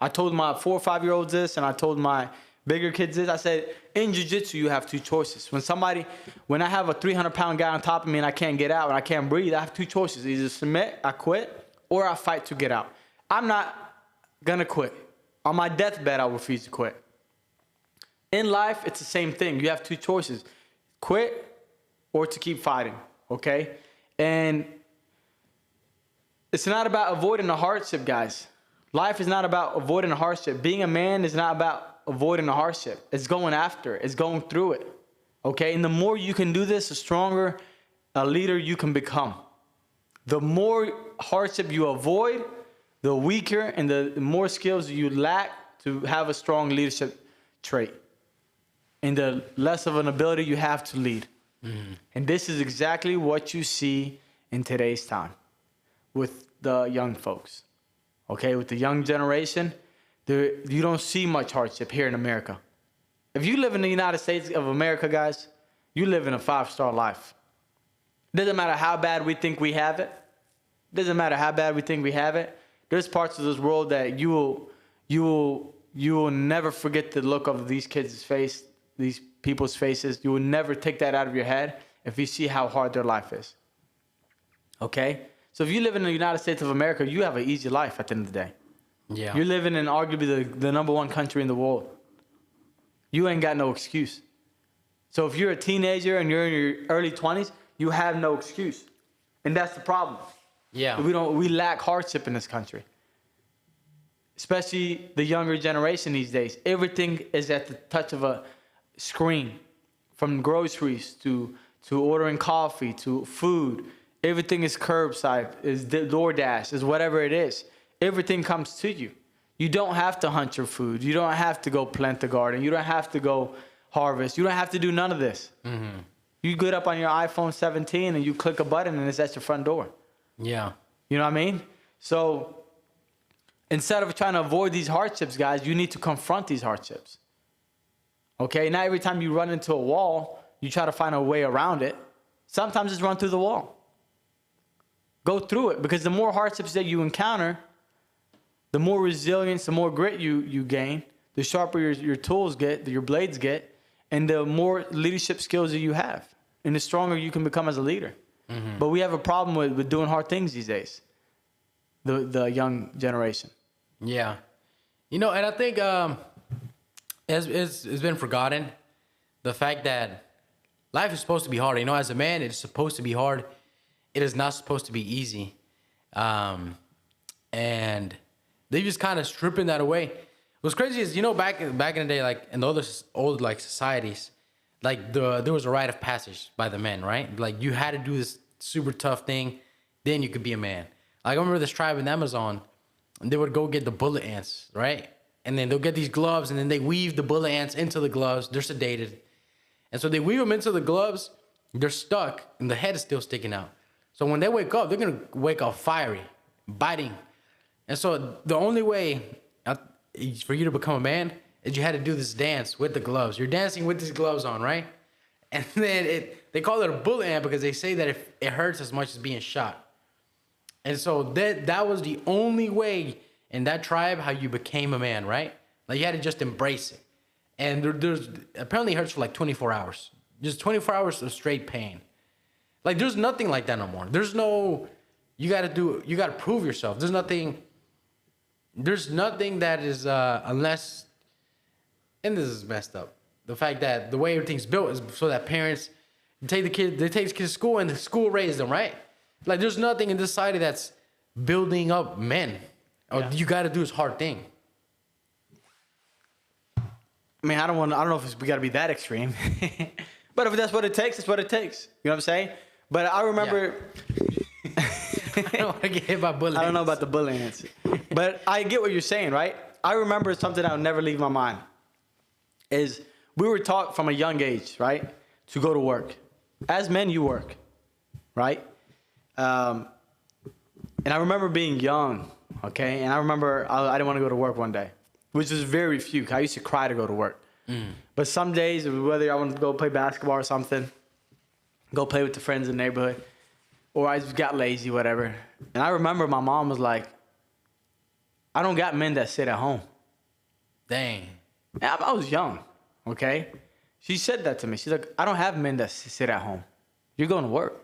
I told my 4 or 5-year-olds this, and I told my bigger kids this. I said, in jiu-jitsu, you have two choices. When I have a 300-pound guy on top of me and I can't get out and I can't breathe, I have two choices. Either submit, I quit, or I fight to get out. I'm not going to quit. On my deathbed, I refuse to quit. In life, it's the same thing. You have two choices. Quit or to keep fighting, okay? And it's not about avoiding the hardship, guys. Life is not about avoiding the hardship. Being a man is not about avoiding the hardship. It's going after it. It's going through it, okay? And the more you can do this, the stronger a leader you can become. The more hardship you avoid, the weaker and the more skills you lack to have a strong leadership trait. And the less of an ability you have to lead. And this is exactly what you see in today's time with the young folks. Okay, with the young generation, you don't see much hardship here in America. If you live in the United States of America, guys, you live in a 5-star life. It doesn't matter how bad we think we have it. Doesn't matter how bad we think we have it. There's parts of this world that you will never forget the look of these kids' face, these people's faces. You will never take that out of your head if you see how hard their life is. Okay? So if you live in the United States of America, you have an easy life at the end of the day. Yeah. You're living in arguably the number one country in the world. You ain't got no excuse. So if you're a teenager and you're in your early 20s, you have no excuse. And that's the problem. Yeah. We lack hardship in this country. Especially the younger generation these days. Everything is at the touch of a screen. From groceries to ordering coffee to food. Everything is curbside, is DoorDash, is whatever it is. Everything comes to you. You don't have to hunt your food. You don't have to go plant the garden. You don't have to go harvest. You don't have to do none of this. Mm-hmm. You get up on your iPhone 17 and you click a button and it's at your front door. Yeah. You know what I mean? So instead of trying to avoid these hardships, guys, you need to confront these hardships. Okay? Not every time you run into a wall, you try to find a way around it. Sometimes just run through the wall. Go through it, because the more hardships that you encounter, the more resilience, the more grit you gain, the sharper your tools get, your blades get, and the more leadership skills that you have, and the stronger you can become as a leader. Mm-hmm. But we have a problem with doing hard things these days, the young generation. Yeah. And I think it's been forgotten, the fact that life is supposed to be hard. As a man, it's supposed to be hard. It is not supposed to be easy. And they just kind of stripping that away. What's crazy is, back in the day, like in the other old like societies, like there was a rite of passage by the men, right? Like you had to do this super tough thing, then you could be a man. Like I remember this tribe in Amazon, and they would go get the bullet ants, right? And then they'll get these gloves, and then they weave the bullet ants into the gloves. They're sedated. And so they weave them into the gloves, they're stuck, and the head is still sticking out. So when they wake up, they're going to wake up fiery, biting. And so the only way for you to become a man is you had to do this dance with the gloves. You're dancing with these gloves on, right? And then they call it a bullet ant because they say that it hurts as much as being shot. And so that was the only way in that tribe how you became a man, right? Like you had to just embrace it. And there's apparently it hurts for like 24 hours. Just 24 hours of straight pain. Like there's nothing like that no more. There's no, you gotta prove yourself. There's nothing that is unless, and this is messed up. The fact that the way everything's built is so that parents take the kids to school and the school raised them, right? Like there's nothing in this society that's building up men. Or you gotta do this hard thing. I mean, I don't know if we gotta be that extreme. But if that's what it takes, it's what it takes. You know what I'm saying? But I remember... I don't want to get hit by bullet ants. I don't know about the bullet ants. But I get what you're saying, right? I remember something that will never leave my mind. Is we were taught from a young age, right? To go to work. As men, you work. Right? And I remember being young, okay? And I remember I didn't want to go to work one day. Which was very few. I used to cry to go to work. Mm. But some days, whether I wanted to go play basketball or something, go play with the friends in the neighborhood, or I just got lazy, whatever. And I remember my mom was like, I don't got men that sit at home. Dang. And I was young, okay? She said that to me. She's like, I don't have men that sit at home. You're going to work.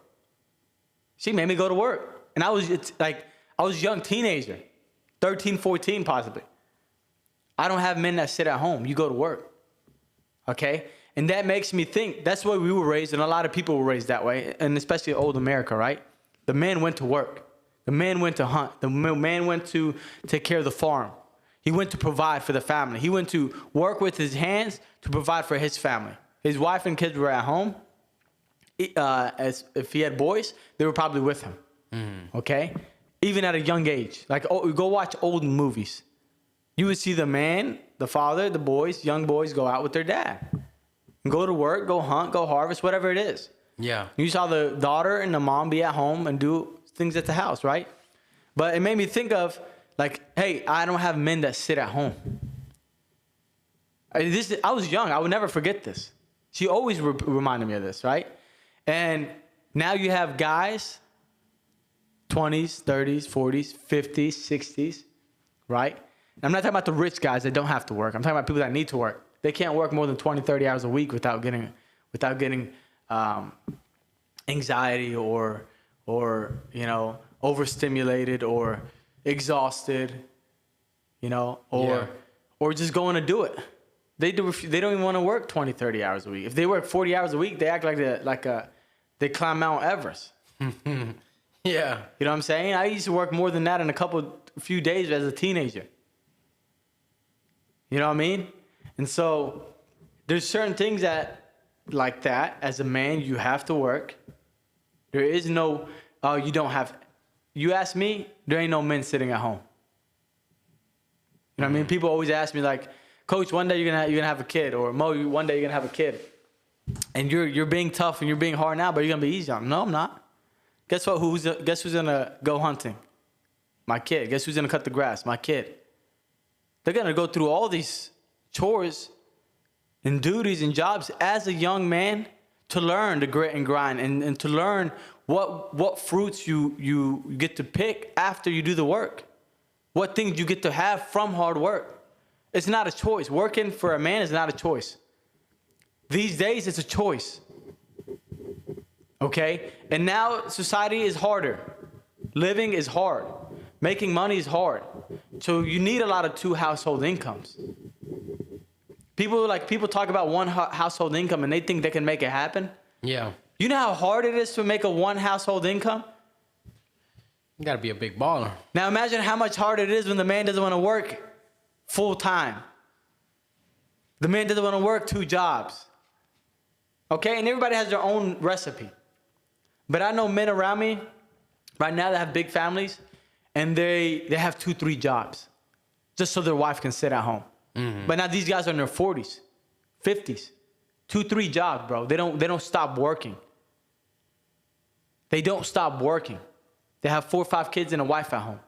She made me go to work. And I was a young teenager, 13, 14 possibly. I don't have men that sit at home. You go to work. Okay? And that makes me think, that's the way we were raised, and a lot of people were raised that way, and especially old America, right? The man went to work. The man went to hunt. The man went to take care of the farm. He went to provide for the family. He went to work with his hands to provide for his family. His wife and kids were at home. As if he had boys, they were probably with him. Mm. Okay? Even at a young age. Like, go watch old movies. You would see the man, the father, the boys, young boys go out with their dad. Go to work, go hunt, go harvest, whatever it is. Yeah. You saw the daughter and the mom be at home and do things at the house, right? But it made me think of, like, hey, I don't have men that sit at home. I was young. I would never forget this. She always reminded me of this, right? And now you have guys 20s, 30s, 40s, 50s, 60s, right? And I'm not talking about the rich guys that don't have to work. I'm talking about people that need to work. They can't work more than 20, 30 hours a week without getting anxiety or overstimulated or exhausted, or just going to do it. They don't even want to work 20, 30 hours a week. If they work 40 hours a week, they act like they climb Mount Everest. Yeah. You know what I'm saying? I used to work more than that in a few days as a teenager. You know what I mean? And so there's certain things like that, as a man, you have to work. There is no, you don't have, you ask me, there ain't no men sitting at home. You know what I mean? People always ask me like, Coach, one day you're gonna have a kid, or Mo, one day you're gonna have a kid. And you're being tough and you're being hard now, but you're gonna be easy on them. No, I'm not. Guess what? Guess who's gonna go hunting? My kid. Guess who's gonna cut the grass? My kid. They're gonna go through all these chores and duties and jobs as a young man to learn the grit and grind and to learn what fruits you get to pick after you do the work. What things you get to have from hard work. It's not a choice. Working for a man is not a choice. These days, it's a choice. Okay? And now society is harder. Living is hard. Making money is hard. So you need a lot of two household incomes. People talk about one household income and they think they can make it happen. Yeah. You know how hard it is to make a one household income? You gotta be a big baller. Now imagine how much harder it is when the man doesn't want to work full time. The man doesn't want to work 2 jobs. Okay? And everybody has their own recipe. But I know men around me right now that have big families and they have 2, 3 jobs just so their wife can sit at home. Mm-hmm. But now these guys are in their 40s, 50s. 2, 3 jobs, bro. They don't stop working. They don't stop working. They have 4 or 5 kids and a wife at home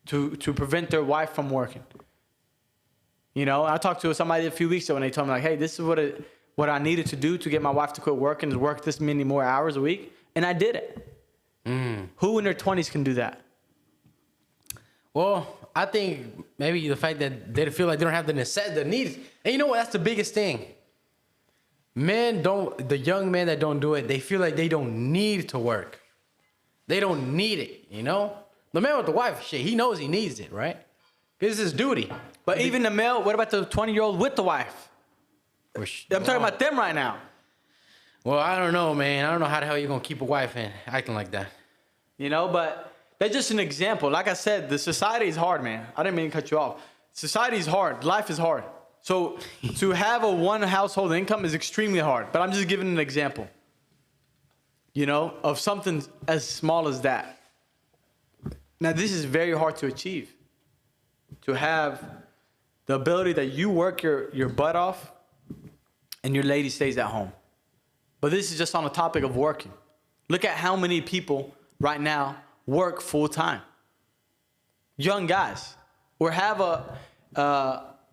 to prevent their wife from working. I talked to somebody a few weeks ago and they told me like, hey, this is what I needed to do to get my wife to quit working is work this many more hours a week. And I did it. Who in their 20s can do that? Well, I think maybe the fact that they feel like they don't have the needs. And you know what? That's the biggest thing. The young men that don't do it, they feel like they don't need to work. They don't need it, The man with the wife, he knows he needs it, right? This is his duty. But even the male, what about the 20-year-old with the wife? I'm talking about them right now. Well, I don't know, man. I don't know how the hell you're going to keep a wife in acting like that. But that's just an example. Like I said, the society is hard, man. I didn't mean to cut you off. Society is hard. Life is hard. So to have a one household income is extremely hard. But I'm just giving an example, of something as small as that. Now, this is very hard to achieve. To have the ability that you work your butt off and your lady stays at home. But this is just on the topic of working. Look at how many people right now work full time. Young guys, or have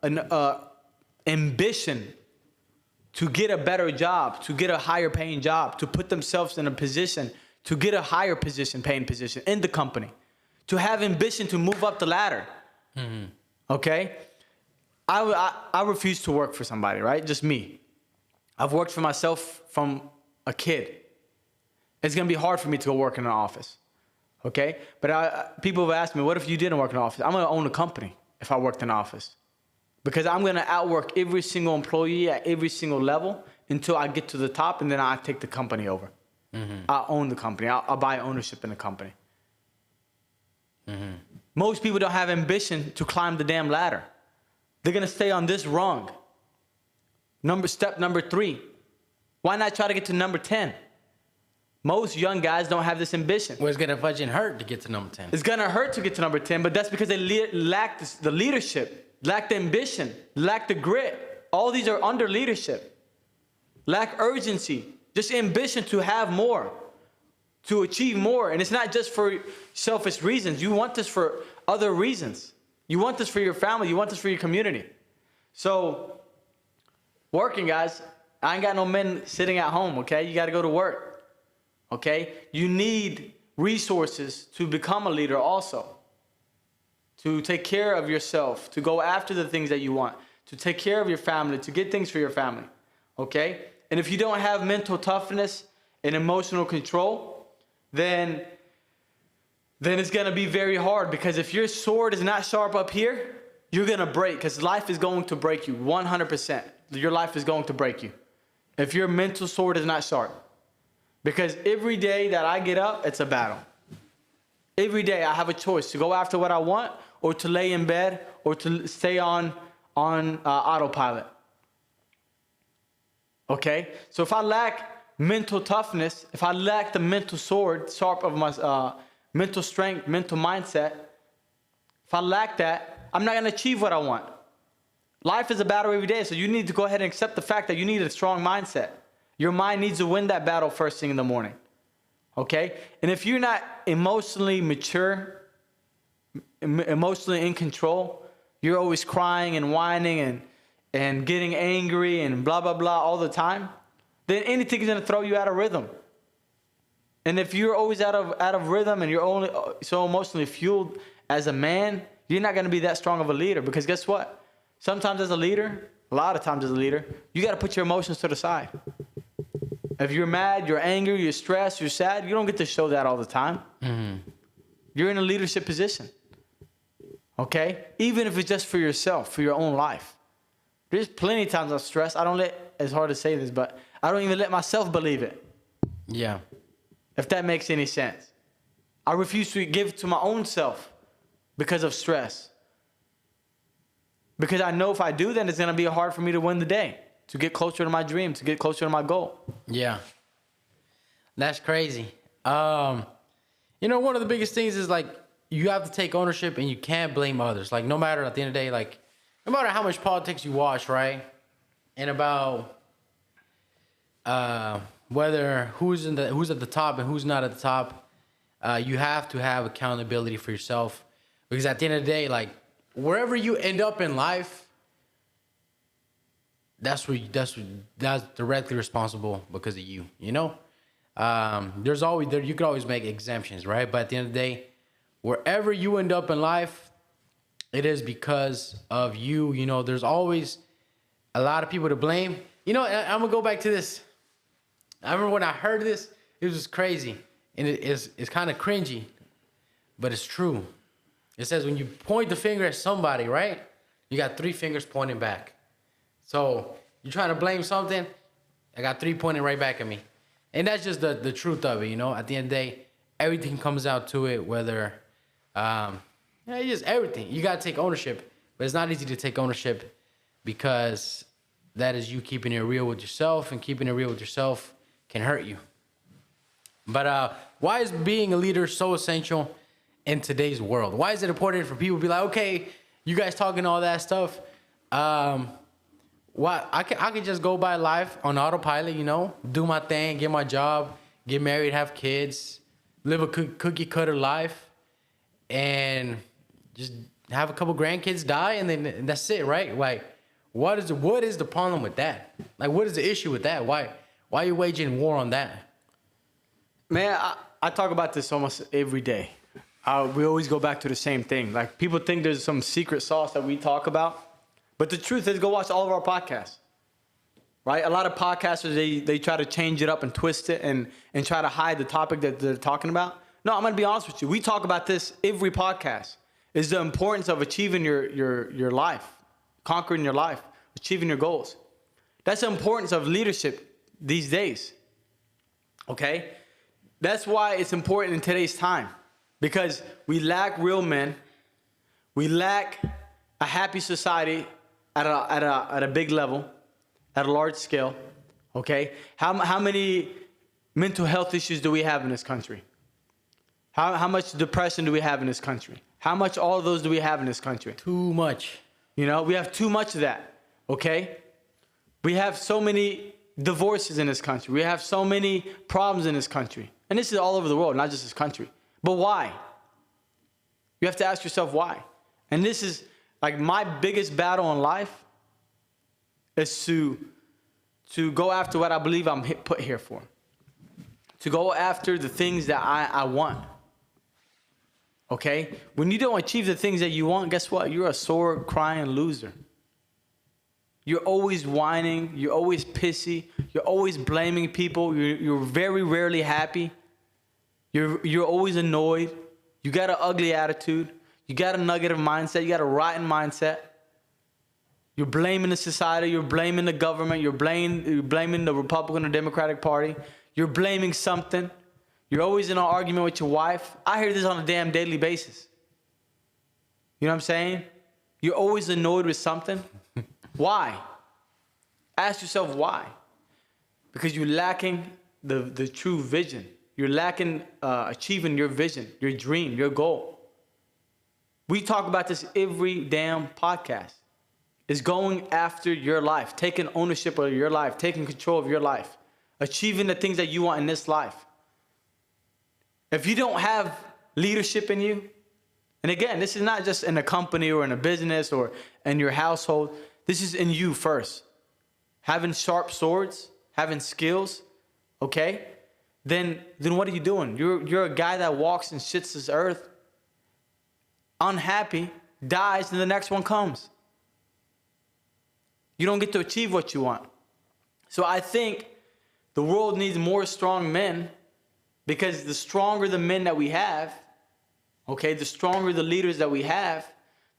an ambition to get a better job, to get a higher paying job, to put themselves in a position to get a higher paying position in the company, to have ambition to move up the ladder. Mm-hmm. Okay? I refuse to work for somebody, right? Just me. I've worked for myself from a kid. It's going to be hard for me to go work in an office. Okay? But people have asked me, what if you didn't work in an office? I'm going to own a company if I worked in an office. Because I'm going to outwork every single employee at every single level until I get to the top, and then I take the company over. Mm-hmm. I own the company. I'll buy ownership in the company. Mm-hmm. Most people don't have ambition to climb the damn ladder. They're going to stay on this rung. Step number 3. Why not try to get to number 10? Most young guys don't have this ambition. Well, it's going to fucking hurt to get to number 10. It's going to hurt to get to number 10, but that's because they lack the leadership, lack the ambition, lack the grit. All these are under leadership. Lack urgency, just ambition to have more, to achieve more. And it's not just for selfish reasons. You want this for other reasons. You want this for your family. You want this for your community. So, working, guys, I ain't got no men sitting at home, okay? You got to go to work, okay? You need resources to become a leader also. To take care of yourself, to go after the things that you want, to take care of your family, to get things for your family. Okay? And if you don't have mental toughness and emotional control, then it's going to be very hard, because if your sword is not sharp up here, you're going to break, because life is going to break you 100%. Your life is going to break you if your mental sword is not sharp. Because every day that I get up, it's a battle. Every day I have a choice to go after what I want, or to lay in bed, or to stay on autopilot. Okay? So if I lack mental toughness, if I lack the mental sword sharp of my mental strength, mental mindset, if I lack that, I'm not going to achieve what I want. Life is a battle every day, so you need to go ahead and accept the fact that you need a strong mindset. Your mind needs to win that battle first thing in the morning. Okay? And if you're not emotionally mature, emotionally in control, you're always crying and whining and getting angry and blah, blah, blah all the time, then anything is going to throw you out of rhythm. And if you're always out of rhythm and you're only so emotionally fueled as a man, you're not going to be that strong of a leader. Because guess what? Sometimes as a leader, a lot of times as a leader, you got to put your emotions to the side. If you're mad, you're angry, you're stressed, you're sad, you don't get to show that all the time. Mm-hmm. You're in a leadership position. Okay? Even if it's just for yourself, for your own life. There's plenty of times I'm stressed. It's hard to say this, but I don't even let myself believe it. Yeah. If that makes any sense. I refuse to give to my own self because of stress. Because I know if I do, then it's going to be hard for me to win the day, to get closer to my dream, to get closer to my goal. Yeah. That's crazy. One of the biggest things is like, you have to take ownership and you can't blame others. Like, no matter at the end of the day, like, no matter how much politics you watch, right? And about whether who's at the top and who's not at the top, you have to have accountability for yourself. Because at the end of the day, like, wherever you end up in life, that's directly responsible because of you. You know, you could always make exemptions, right? But at the end of the day, wherever you end up in life, it is because of you. You know, there's always a lot of people to blame. You know, I'm gonna go back to this. I remember when I heard this, it was just crazy, and it's kind of cringy, but it's true. It says when you point the finger at somebody, right, you got 3 fingers pointing back. So you're trying to blame something, I got 3 pointing right back at me. And that's just the truth of it, you know. At the end of the day, everything comes out to it, whether, just everything. You got to take ownership, but it's not easy to take ownership because that is you keeping it real with yourself, and keeping it real with yourself can hurt you. But why is being a leader so essential in today's world? Why is it important for people to be like, okay, you guys talking all that stuff? Why I could just go by life on autopilot, you know, do my thing, get my job, get married, have kids, live a cookie cutter life, and just have a couple grandkids die, and then that's it, right? Like, what is the problem with that? Like, what is the issue with that? Why are you waging war on that? Man, I talk about this almost every day. We always go back to the same thing. Like, people think there's some secret sauce that we talk about. But the truth is, go watch all of our podcasts, right? A lot of podcasters, they try to change it up and twist it and try to hide the topic that they're talking about. No, I'm going to be honest with you. We talk about this every podcast. Is the importance of achieving your life, conquering your life, achieving your goals. That's the importance of leadership these days, okay? That's why it's important in today's time, because we lack real men. We lack a happy society at a big level, at a large scale, okay? How many mental health issues do we have in this country? How much depression do we have in this country? How much all of those do we have in this country? Too much. You know, we have too much of that, okay? We have so many divorces in this country. We have so many problems in this country. And this is all over the world, not just this country. But why? You have to ask yourself why. And this is, like, my biggest battle in life is to go after what I believe I'm put here for. to go after the things that I want. Okay? When you don't achieve the things that you want, guess what? You're a sore, crying loser. You're always whining. You're always pissy. You're always blaming people. You're very rarely happy. You're always annoyed. You got an ugly attitude. You got a negative mindset. You got a rotten mindset. You're blaming the society. You're blaming the government. You're blaming the Republican or Democratic Party. You're blaming something. You're always in an argument with your wife. I hear this on a damn daily basis. You know what I'm saying? You're always annoyed with something. Why? Ask yourself why. Because you're lacking the true vision. You're lacking achieving your vision, your dream, your goal. We talk about this every damn podcast. It's going after your life, taking ownership of your life, taking control of your life, achieving the things that you want in this life. If you don't have leadership in you, and again, this is not just in a company or in a business or in your household. This is in you first. Having sharp swords, having skills, okay? Then what are you doing? You're a guy that walks and shits this earth, unhappy, dies, and the next one comes. You don't get to achieve what you want. So I think the world needs more strong men, because the stronger the men that we have, okay, the stronger the leaders that we have,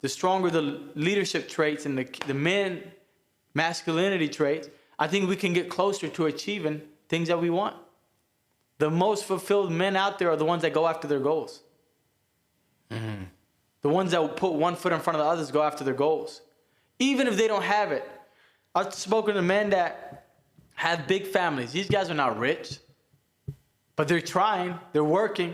the stronger the leadership traits and the men masculinity traits, I think we can get closer to achieving things that we want. The most fulfilled men out there are the ones that go after their goals. Mm-hmm. The ones that will put one foot in front of the others, go after their goals. Even if they don't have it. I've spoken to men that have big families. These guys are not rich, but they're trying, they're working,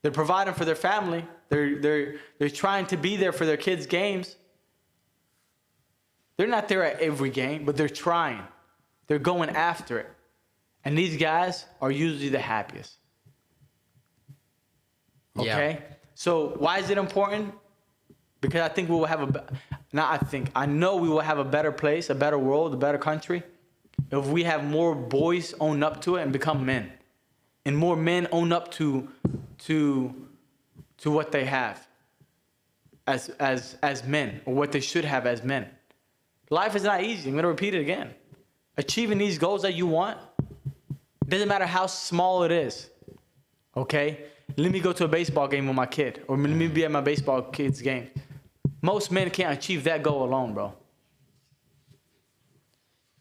they're providing for their family, they're trying to be there for their kids' games. They're not there at every game, but they're trying. They're going after it. And these guys are usually the happiest. Okay? Yeah. So why is it important? Because I think we will have I know we will have a better place, a better world, a better country if we have more boys own up to it and become men. And more men own up to what they have as men, or what they should have as men. Life is not easy. I'm going to repeat it again. Achieving these goals that you want, doesn't matter how small it is. Okay? Let me go to a baseball game with my kid, or let me be at my baseball kid's game. Most men can't achieve that goal alone, bro.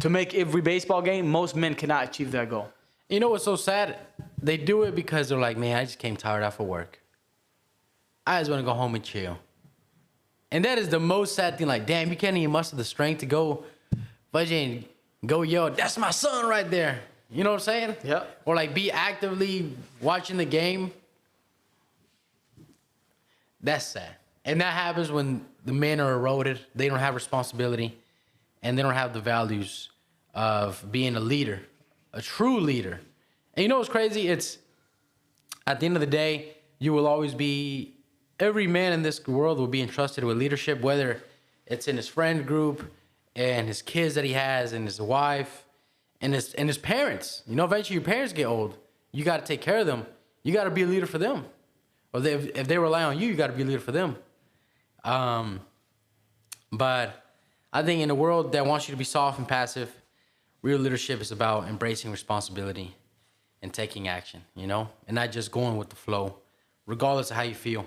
To make every baseball game, most men cannot achieve that goal. You know what's so sad? They do it because they're like, man, I just came tired after work. I just want to go home and chill. And that is the most sad thing. Like, damn, you can't even muster the strength to go, budget, go yell, that's my son right there. You know what I'm saying? Yeah. Or like be actively watching the game. That's sad. And that happens when the men are eroded. They don't have responsibility. And they don't have the values of being a leader, a true leader. And you know what's crazy? It's at the end of the day, you will always be, every man in this world will be entrusted with leadership, whether it's in his friend group and his kids that he has and his wife and his parents. You know, eventually your parents get old. You got to take care of them. You got to be a leader for them. Or if they rely on you, you got to be a leader for them. But I think in a world that wants you to be soft and passive, real leadership is about embracing responsibility and taking action, you know, and not just going with the flow, regardless of how you feel.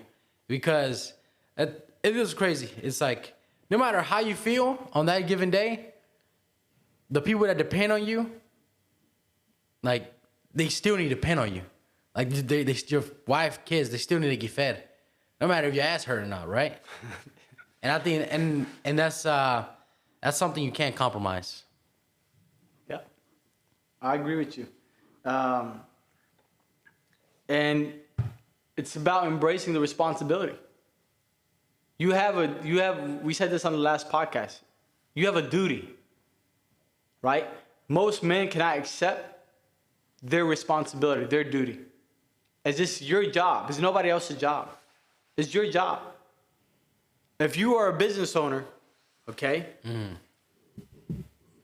Because it is crazy. It's like, no matter how you feel on that given day, the people that depend on you, like, they still need to depend on you. Like, your wife, kids, they still need to get fed, no matter if your ass hurt or not, right? And I think, and that's something you can't compromise. Yeah, I agree with you. And it's about embracing the responsibility. We said this on the last podcast. You have a duty, right? Most men cannot accept their responsibility, their duty. It's just your job. It's nobody else's job. It's your job. If you are a business owner, okay,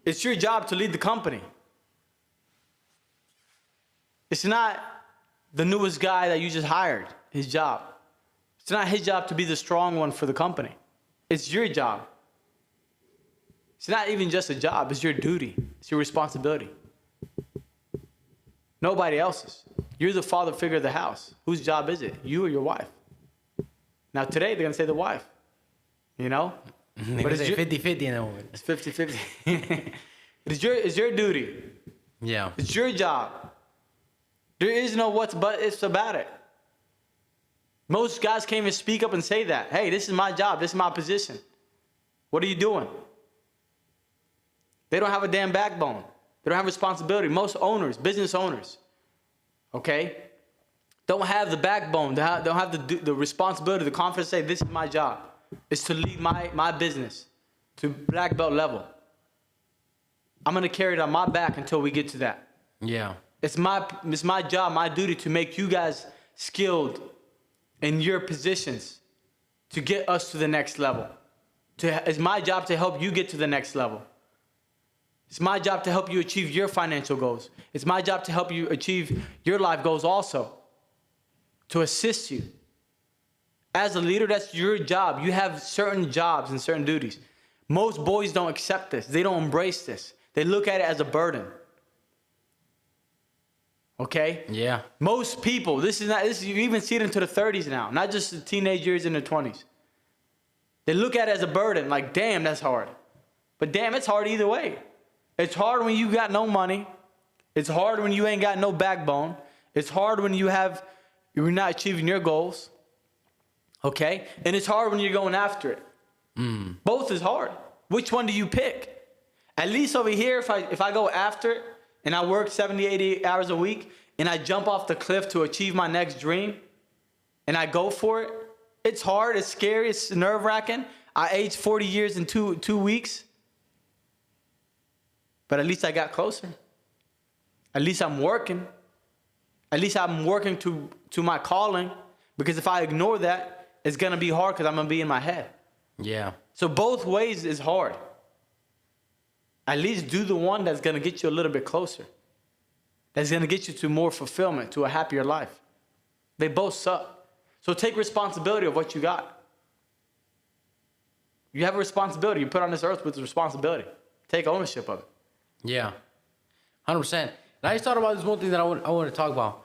it's your job to lead the company. It's not the newest guy that you just hired, his job. It's not his job to be the strong one for the company. It's your job. It's not even just a job. It's your duty. It's your responsibility. Nobody else's. You're the father figure of the house. Whose job is it? You or your wife? Now today, they're going to say the wife. You know? But it's 50-50 in that moment. It's 50-50. It's your duty. Yeah. It's your job. There is no what's but ifs about it. Most guys can't even speak up and say that. Hey, this is my job. This is my position. What are you doing? They don't have a damn backbone. They don't have responsibility. Most owners, business owners, okay, don't have the backbone. They don't have the responsibility, the confidence to say, this is my job. It's to lead my business to black belt level. I'm going to carry it on my back until we get to that. Yeah. It's my job, my duty to make you guys skilled in your positions to get us to the next level. It's my job to help you get to the next level. It's my job to help you achieve your financial goals. It's my job to help you achieve your life goals also, to assist you. As a leader, that's your job. You have certain jobs and certain duties. Most boys don't accept this. They don't embrace this. They look at it as a burden. Okay? Yeah. Most people, you even see it into the 30s now, not just the teenage years in the 20s. They look at it as a burden, like, damn, that's hard. But damn, it's hard either way. It's hard when you got no money. It's hard when you ain't got no backbone. It's hard when you're not achieving your goals. Okay? And it's hard when you're going after it. Both is hard. Which one do you pick? At least over here, if I go after it and I work 70, 80 hours a week and I jump off the cliff to achieve my next dream and I go for it, it's hard, it's scary, it's nerve-wracking. I aged 40 years in two weeks. But at least I got closer. At least I'm working. At least I'm working to my calling. Because if I ignore that, it's going to be hard because I'm going to be in my head. Yeah. So both ways is hard. At least do the one that's going to get you a little bit closer. That's going to get you to more fulfillment, to a happier life. They both suck. So take responsibility of what you got. You have a responsibility. You put on this earth with a responsibility. Take ownership of it. Yeah. 100%. And I just thought about this one thing that I want to talk about.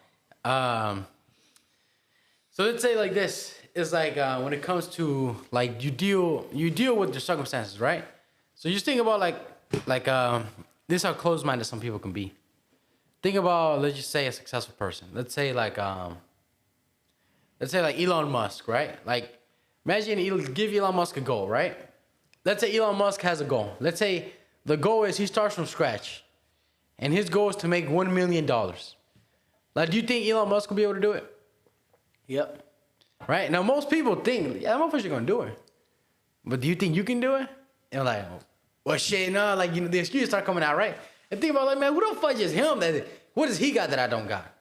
So let's say like this. It's like when it comes to like you deal with the circumstances, right? So you just think about like this is how closed-minded some people can be. Think about, let's just say, a successful person. Let's say like Elon Musk, right? Like imagine give Elon Musk a goal, right? Let's say Elon Musk has a goal. Let's say the goal is he starts from scratch, and his goal is to make $1 million. Like, do you think Elon Musk will be able to do it? Yep. Right? Now, most people think, yeah, that motherfucker's gonna do it. But do you think you can do it? And like, well, shit, no. Like, you know, the excuses start coming out, right? And think about, like, man, who the fuck is him? What does he got that I don't got?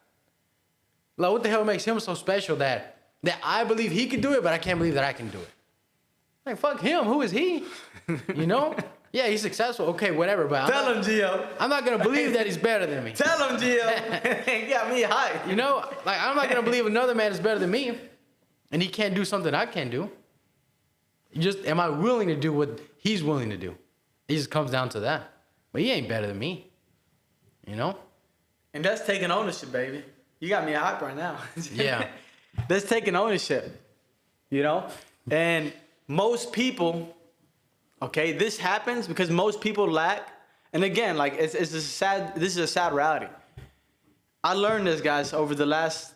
Like, what the hell makes him so special that I believe he can do it, but I can't believe that I can do it? Like, fuck him. Who is he? You know? Yeah, he's successful. Okay, whatever. But Tell him, Gio. I'm not gonna believe that he's better than me. Tell him, Gio. He got me hyped. You know, like I'm not gonna believe another man is better than me, and he can't do something I can't do. Am I willing to do what he's willing to do? It just comes down to that. But he ain't better than me. You know? And that's taking ownership, baby. You got me hyped right now. Yeah. That's taking ownership. You know? And most people, okay, this happens because most people lack. And again, like this is a sad reality. I learned this, guys, over the last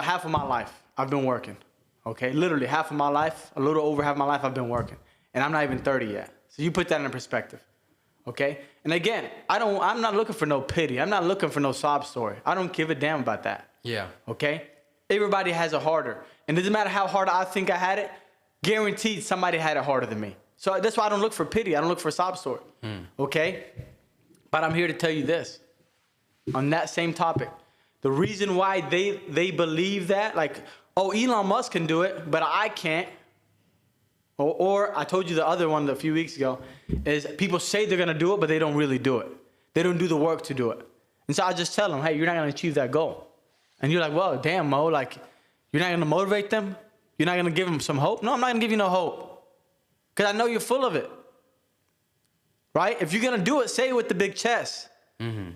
half of my life. I've been working. Okay, literally half of my life, a little over half of my life, I've been working, and I'm not even 30 yet. So you put that in perspective. Okay, and again, I'm not looking for no pity. I'm not looking for no sob story. I don't give a damn about that. Yeah. Okay, everybody has it harder, and it doesn't matter how hard I think I had it. Guaranteed, somebody had it harder than me. So that's why I don't look for pity. I don't look for a sob story. Okay? But I'm here to tell you this. On that same topic. The reason why they believe that, like, oh, Elon Musk can do it, but I can't. Or I told you the other one a few weeks ago, is people say they're going to do it, but they don't really do it. They don't do the work to do it. And so I just tell them, hey, you're not going to achieve that goal. And you're like, well, damn, Mo, like, you're not going to motivate them? You're not going to give them some hope? No, I'm not going to give you no hope. Because I know you're full of it. Right? If you're going to do it, say it with the big chest. Mm-hmm.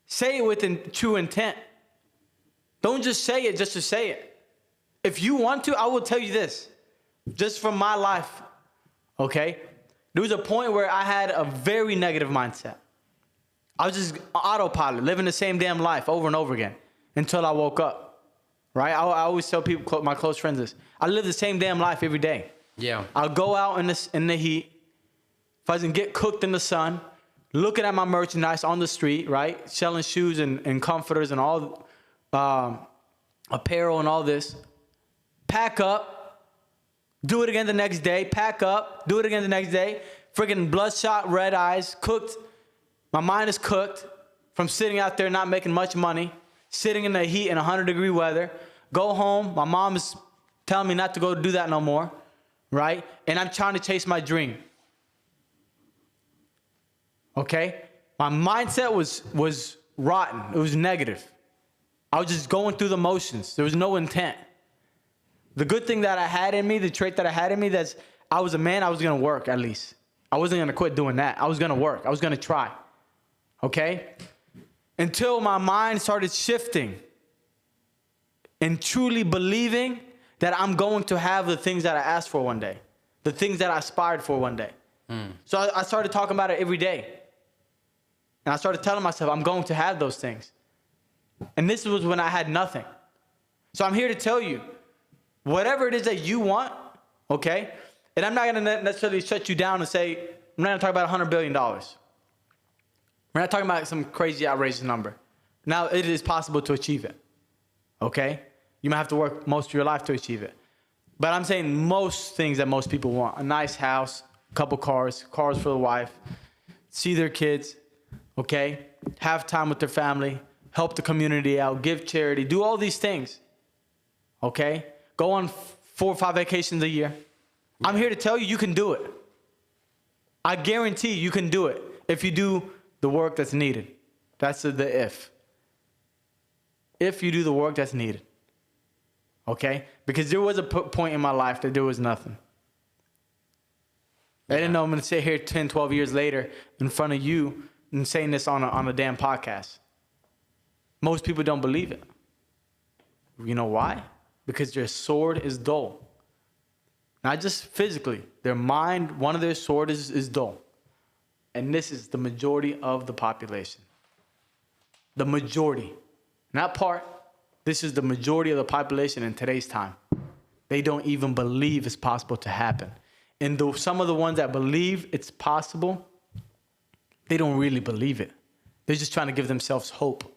Say it with true intent. Don't just say it just to say it. If you want to, I will tell you this. Just from my life, okay? There was a point where I had a very negative mindset. I was just autopilot, living the same damn life over and over again until I woke up, right? I always tell people, my close friends this. I live the same damn life every day. Yeah. I'll go out in the heat. If I can get cooked in the sun, looking at my merchandise on the street, right? Selling shoes and comforters and all apparel and all this. Pack up. Do it again the next day. Pack up. Do it again the next day. Freaking bloodshot, red eyes, cooked. My mind is cooked from sitting out there not making much money, sitting in the heat in 100-degree weather. Go home. My mom is telling me not to go do that no more, right? And I'm trying to chase my dream. Okay? My mindset was rotten. It was negative. I was just going through the motions. There was no intent. The good thing that I had in me, the trait that I had in me, that's I was a man, I was going to work at least. I wasn't going to quit doing that. I was going to work. I was going to try. Okay? Until my mind started shifting and truly believing that I'm going to have the things that I asked for one day, the things that I aspired for one day. So I started talking about it every day. And I started telling myself, I'm going to have those things. And this was when I had nothing. So I'm here to tell you, whatever it is that you want, okay? And I'm not going to necessarily shut you down and say, I'm not going to talk about $100 billion. We're not talking about some crazy, outrageous number. Now, it is possible to achieve it, okay? You might have to work most of your life to achieve it. But I'm saying most things that most people want. A nice house, a couple cars for the wife, see their kids, okay? Have time with their family, help the community out, give charity, do all these things, okay? Go on 4 or 5 vacations a year. I'm here to tell you, you can do it. I guarantee you can do it if you do the work that's needed. That's the if. If you do the work that's needed. Okay? Because there was a point in my life that there was nothing. I didn't know I'm going to sit here 10, 12 years later in front of you and saying this on a damn podcast. Most people don't believe it. You know why? Because their sword is dull. Not just physically. Their mind, one of their sword is dull. And this is the majority of the population. The majority. Not part. This is the majority of the population in today's time. They don't even believe it's possible to happen. And some of the ones that believe it's possible, they don't really believe it. They're just trying to give themselves hope.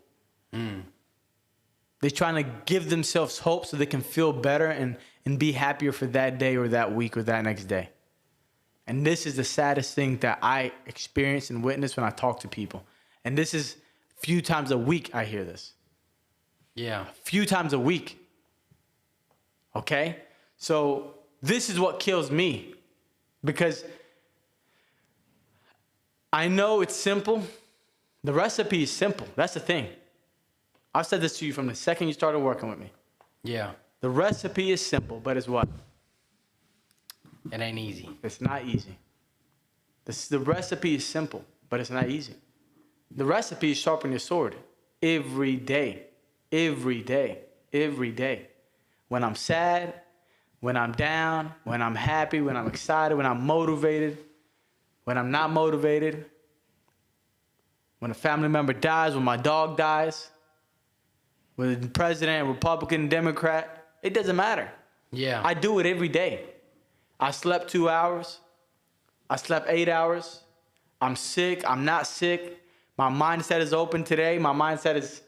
They're trying to give themselves hope so they can feel better and be happier for that day or that week or that next day. And this is the saddest thing that I experience and witness when I talk to people. And this is a few times a week I hear this. Yeah. A few times a week. Okay? So this is what kills me. Because I know it's simple. The recipe is simple. That's the thing. I've said this to you from the second you started working with me. Yeah. The recipe is simple, but it's what? It ain't easy. It's not easy. The recipe is simple, but it's not easy. The recipe is sharpen your sword every day, every day, every day. When I'm sad, when I'm down, when I'm happy, when I'm excited, when I'm motivated, when I'm not motivated, when a family member dies, when my dog dies, when the president, Republican, Democrat, it doesn't matter. Yeah. I do it every day. I slept 2 hours. I slept 8 hours. I'm sick. I'm not sick. My mindset is open today. My mindset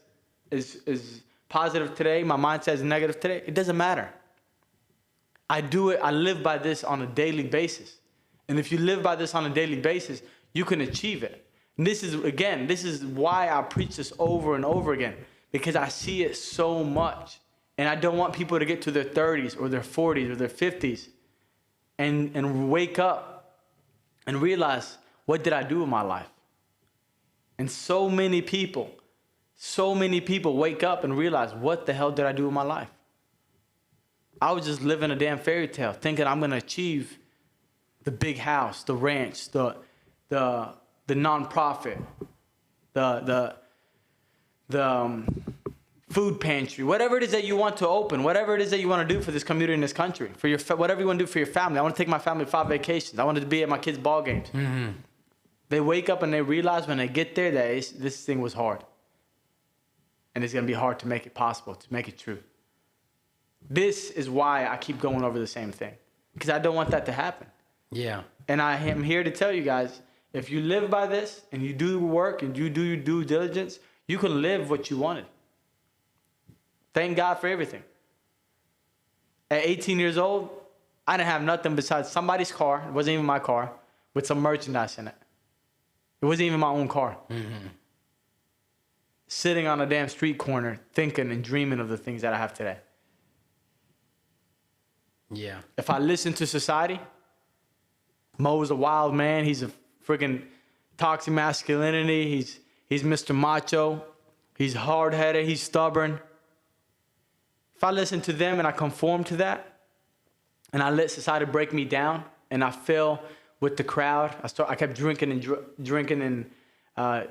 is positive today. My mindset is negative today. It doesn't matter. I do it. I live by this on a daily basis. And if you live by this on a daily basis, you can achieve it. And this is why I preach this over and over again, because I see it so much. And I don't want people to get to their 30s or their 40s or their 50s and wake up and realize, what did I do with my life? And so many people so many people wake up and realize, what the hell did I do with my life? I was just living a damn fairy tale, thinking I'm gonna achieve the big house, the ranch, the nonprofit, the food pantry, whatever it is that you want to open, whatever it is that you want to do for this community in this country, for your whatever you want to do for your family. I want to take my family 5 vacations. I wanted to be at my kids' ball games. Mm-hmm. They wake up and they realize when they get there that this thing was hard, and it's gonna be hard to make it possible, to make it true. This is why I keep going over the same thing, because I don't want that to happen. Yeah. And I am here to tell you guys, if you live by this and you do work and you do your due diligence, you can live what you wanted. Thank God for everything. At 18 years old, I didn't have nothing besides somebody's car. It wasn't even my car, with some merchandise in it. It wasn't even my own car. Mm-hmm. Sitting on a damn street corner, thinking and dreaming of the things that I have today. Yeah. If I listen to society, Mo's a wild man. He's a freaking toxic masculinity. He's Mr. Macho. He's hard-headed. He's stubborn. If I listen to them and I conform to that, and I let society break me down, and I fell with the crowd, I kept drinking and I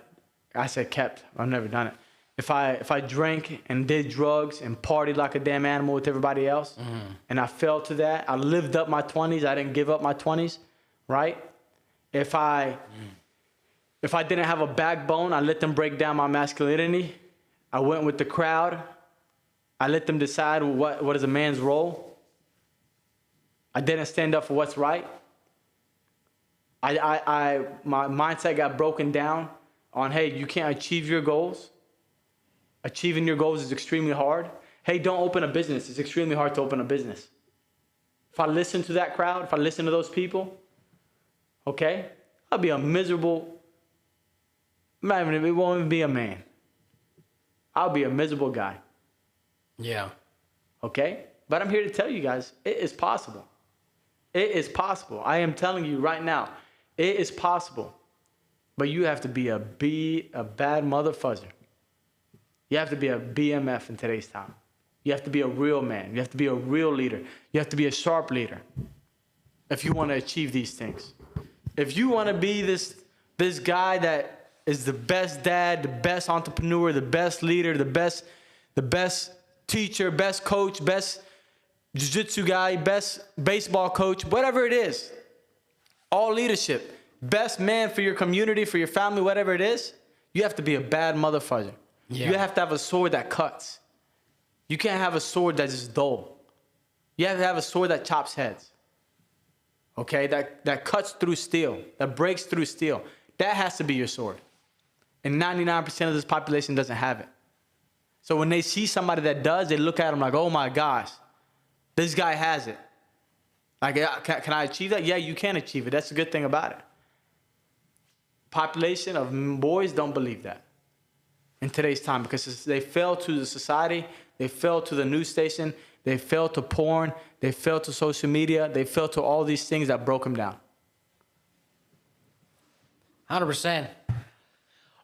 said kept. I've never done it. If I drank and did drugs and partied like a damn animal with everybody else, and I fell to that, I lived up my 20s. I didn't give up my 20s, right? If I didn't have a backbone, I let them break down my masculinity. I went with the crowd. I let them decide what is a man's role. I didn't stand up for what's right. My mindset got broken down on, hey, you can't achieve your goals. Achieving your goals is extremely hard. Hey, don't open a business. It's extremely hard to open a business. If I listen to that crowd, if I listen to those people, okay, I'll be a miserable, it won't even be a man. I'll be a miserable guy. Yeah. Okay? But I'm here to tell you guys, it is possible. It is possible. I am telling you right now, it is possible. But you have to be a bad motherfuzzer. You have to be a BMF in today's time. You have to be a real man. You have to be a real leader. You have to be a sharp leader if you want to achieve these things. If you want to be this guy that is the best dad, the best entrepreneur, the best leader, the best teacher, best coach, best jiu-jitsu guy, best baseball coach, whatever it is, all leadership, best man for your community, for your family, whatever it is, you have to be a bad motherfucker. Yeah. You have to have a sword that cuts. You can't have a sword that's just dull. You have to have a sword that chops heads. Okay? That cuts through steel, that breaks through steel. That has to be your sword. And 99% of this population doesn't have it. So when they see somebody that does, they look at him like, oh my gosh, this guy has it. Like, can I achieve that? Yeah, you can achieve it. That's the good thing about it. Population of boys don't believe that in today's time, because they fell to the society, they fell to the news station, they fell to porn, they fell to social media, they fell to all these things that broke them down. 100%.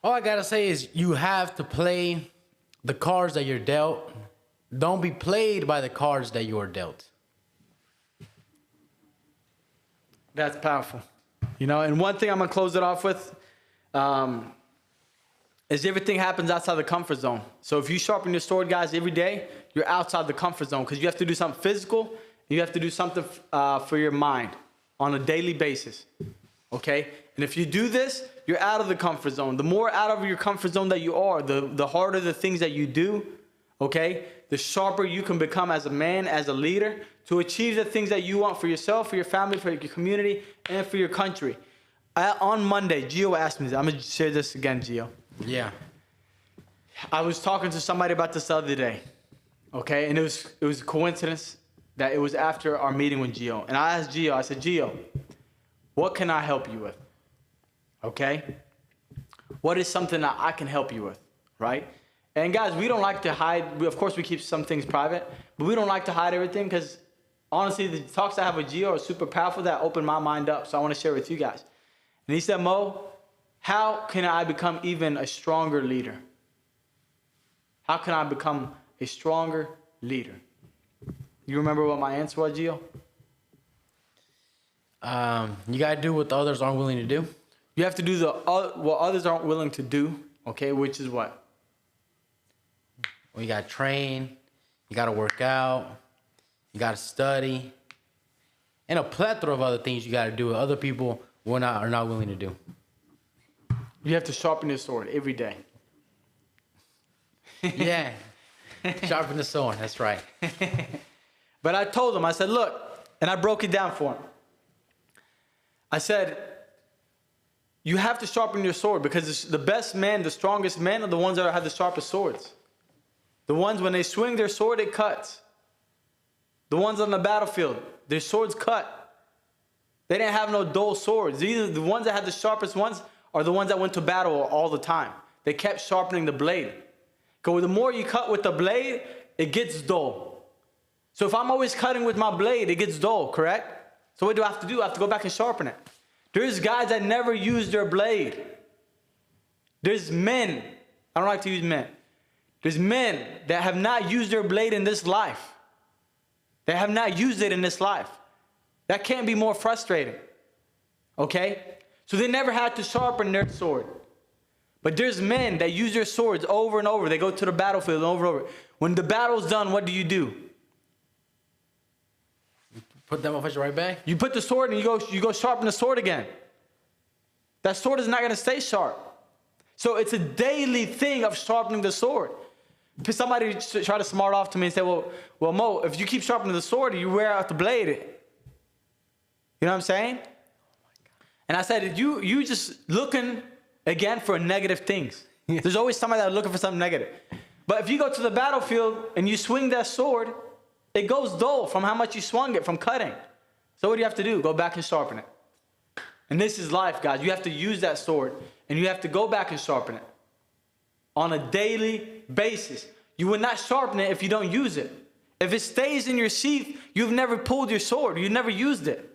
All I gotta say is you have to play the cards that you're dealt. Don't be played by the cards that you are dealt. That's powerful. You know, and one thing I'm gonna close it off with is everything happens outside the comfort zone. So if you sharpen your sword, guys, every day, you're outside the comfort zone, because you have to do something physical, and you have to do something for your mind on a daily basis. Okay? And if you do this, you're out of the comfort zone. The more out of your comfort zone that you are, the harder the things that you do, okay? The sharper you can become as a man, as a leader, to achieve the things that you want for yourself, for your family, for your community, and for your country. On Monday, Gio asked me this. I'm going to share this again, Gio. Yeah. I was talking to somebody about this the other day, okay? And it was a coincidence that it was after our meeting with Gio. And I asked Gio, I said, Gio, what can I help you with? Okay? What is something that I can help you with, right? And guys, we don't like to hide. Of course, we keep some things private, but we don't like to hide everything, because honestly, the talks I have with Gio are super powerful that opened my mind up. So I want to share with you guys. And he said, Mo, how can I become even a stronger leader? How can I become a stronger leader? You remember what my answer was, Gio? You gotta do what the others aren't willing to do. You have to do what others aren't willing to do, okay? Which is what? Well, you gotta train, you gotta work out, you gotta study, and a plethora of other things you gotta do that other people are not willing to do. You have to sharpen your sword every day. Yeah. Sharpen the sword, that's right. But I told him, I said, look, and I broke it down for him. I said, you have to sharpen your sword because the best men, the strongest men are the ones that have the sharpest swords. The ones, when they swing their sword, it cuts. The ones on the battlefield, their swords cut. They didn't have no dull swords. Either the ones that had the sharpest ones are the ones that went to battle all the time. They kept sharpening the blade. Because the more you cut with the blade, it gets dull. So if I'm always cutting with my blade, it gets dull, correct? So what do I have to do? I have to go back and sharpen it. There's guys that never use their blade. There's men. I don't like to use men. There's men that have not used their blade in this life. They have not used it in this life. That can't be more frustrating. Okay? So they never had to sharpen their sword. But there's men that use their swords over and over. They go to the battlefield over and over. When the battle's done, what do? You Put that motherfucker right back? You put the sword and you go sharpen the sword again. That sword is not going to stay sharp. So it's a daily thing of sharpening the sword. Somebody try to smart off to me and say, well, Mo, if you keep sharpening the sword, you wear out the blade. You know what I'm saying? And I said, you just looking, again, for negative things. There's always somebody that's looking for something negative. But if you go to the battlefield and you swing that sword, it goes dull from how much you swung it, from cutting. So what do you have to do? Go back and sharpen it. And this is life, guys. You have to use that sword, and you have to go back and sharpen it on a daily basis. You will not sharpen it if you don't use it. If it stays in your sheath, you've never pulled your sword. You've never used it.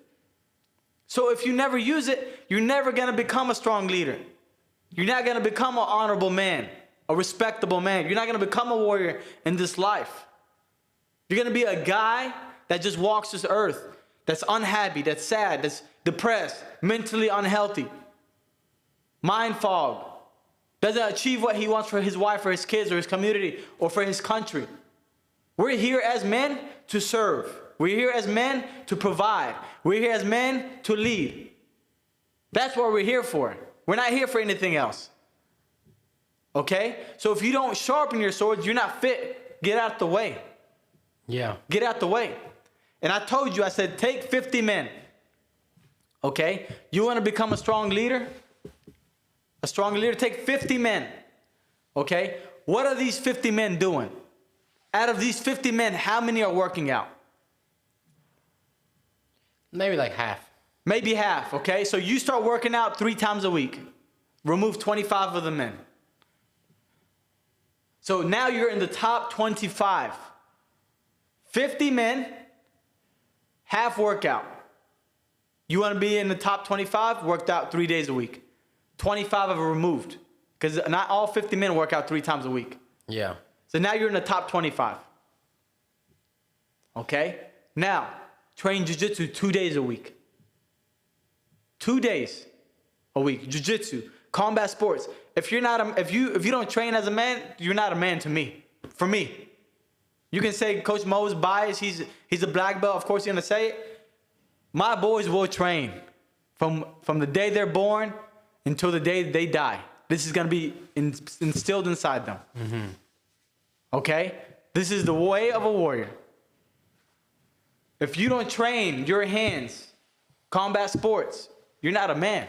So if you never use it, you're never going to become a strong leader. You're not going to become an honorable man, a respectable man. You're not going to become a warrior in this life. You're going to be a guy that just walks this earth, that's unhappy, that's sad, that's depressed, mentally unhealthy, mind fog, doesn't achieve what he wants for his wife or his kids or his community or for his country. We're here as men to serve. We're here as men to provide. We're here as men to lead. That's what we're here for. We're not here for anything else. Okay? So if you don't sharpen your swords, you're not fit. Get out the way. Yeah. Get out the way. And I told you, I said, take 50 men. Okay? You want to become a strong leader? A strong leader? Take 50 men. Okay? What are these 50 men doing? Out of these 50 men, how many are working out? Maybe like half. Maybe half, okay? So you start working out 3 times a week. Remove 25 of the men. So now you're in the top 25. 50 men, half workout. You want to be in the top 25? Worked out 3 days a week. 25 are removed. Because not all 50 men work out 3 times a week. Yeah. So now you're in the top 25. Okay? Now, train jiu-jitsu 2 days a week. 2 days a week. Jiu-jitsu, combat sports. If you don't train as a man, you're not a man to me. For me. You can say Coach Mo is biased. He's a black belt. Of course, you're gonna say it. My boys will train from the day they're born until the day they die. This is gonna be instilled inside them. Mm-hmm. Okay? This is the way of a warrior. If you don't train your hands, combat sports, you're not a man.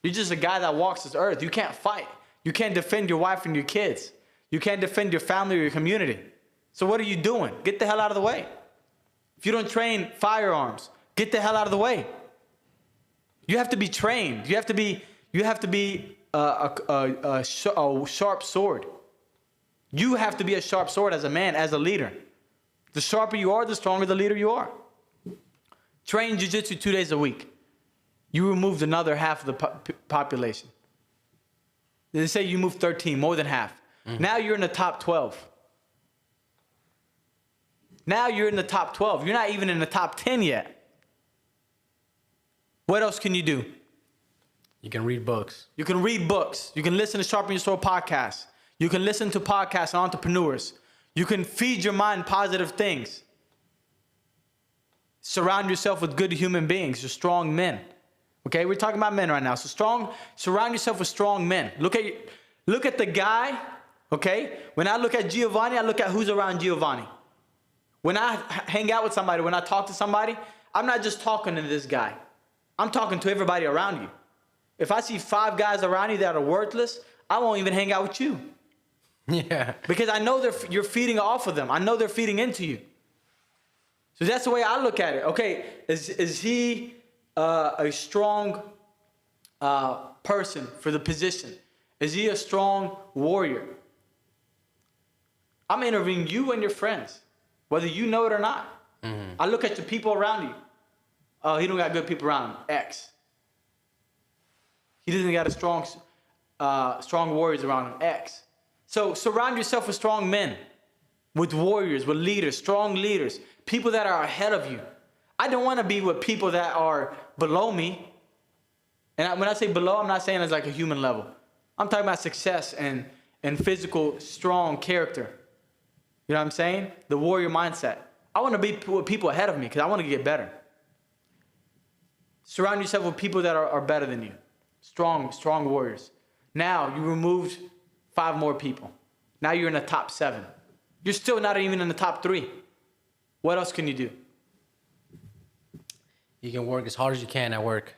You're just a guy that walks this earth. You can't fight. You can't defend your wife and your kids. You can't defend your family or your community. So what are you doing? Get the hell out of the way. If you don't train firearms, get the hell out of the way. You have to be trained. You have to be a sharp sword. You have to be a sharp sword as a man, as a leader. The sharper you are, the stronger the leader you are. Train jiu-jitsu 2 days a week. You removed another half of the population. They say you moved 13, more than half. Mm-hmm. Now you're in the top 12. Now you're in the top 12. You're not even in the top 10 yet. What else can you do? You can read books. You can read books. You can listen to Sharpen Your Sword Podcast. You can listen to podcasts on entrepreneurs. You can feed your mind positive things. Surround yourself with good human beings, you're strong men. Okay, we're talking about men right now. So surround yourself with strong men. Look at the guy, okay? When I look at Giovanni, I look at who's around Giovanni. When I hang out with somebody, when I talk to somebody, I'm not just talking to this guy. I'm talking to everybody around you. If I see 5 guys around you that are worthless, I won't even hang out with you. Yeah. Because I know you're feeding off of them. I know they're feeding into you. So that's the way I look at it. Okay, is he a strong person for the position? Is he a strong warrior? I'm interviewing you and your friends, whether you know it or not. Mm-hmm. I look at the people around you. Oh, he don't got good people around him. X. He doesn't got a strong warriors around him. X. So surround yourself with strong men, with warriors, with leaders, strong leaders, people that are ahead of you. I don't want to be with people that are below me. And when I say below, I'm not saying it's like a human level. I'm talking about success and physical, strong character. You know what I'm saying? The warrior mindset. I want to be with people ahead of me because I want to get better. Surround yourself with people that are better than you. Strong warriors. Now you removed 5 more people. Now you're in the top 7. You're still not even in the top 3. What else can you do? You can work as hard as you can at work.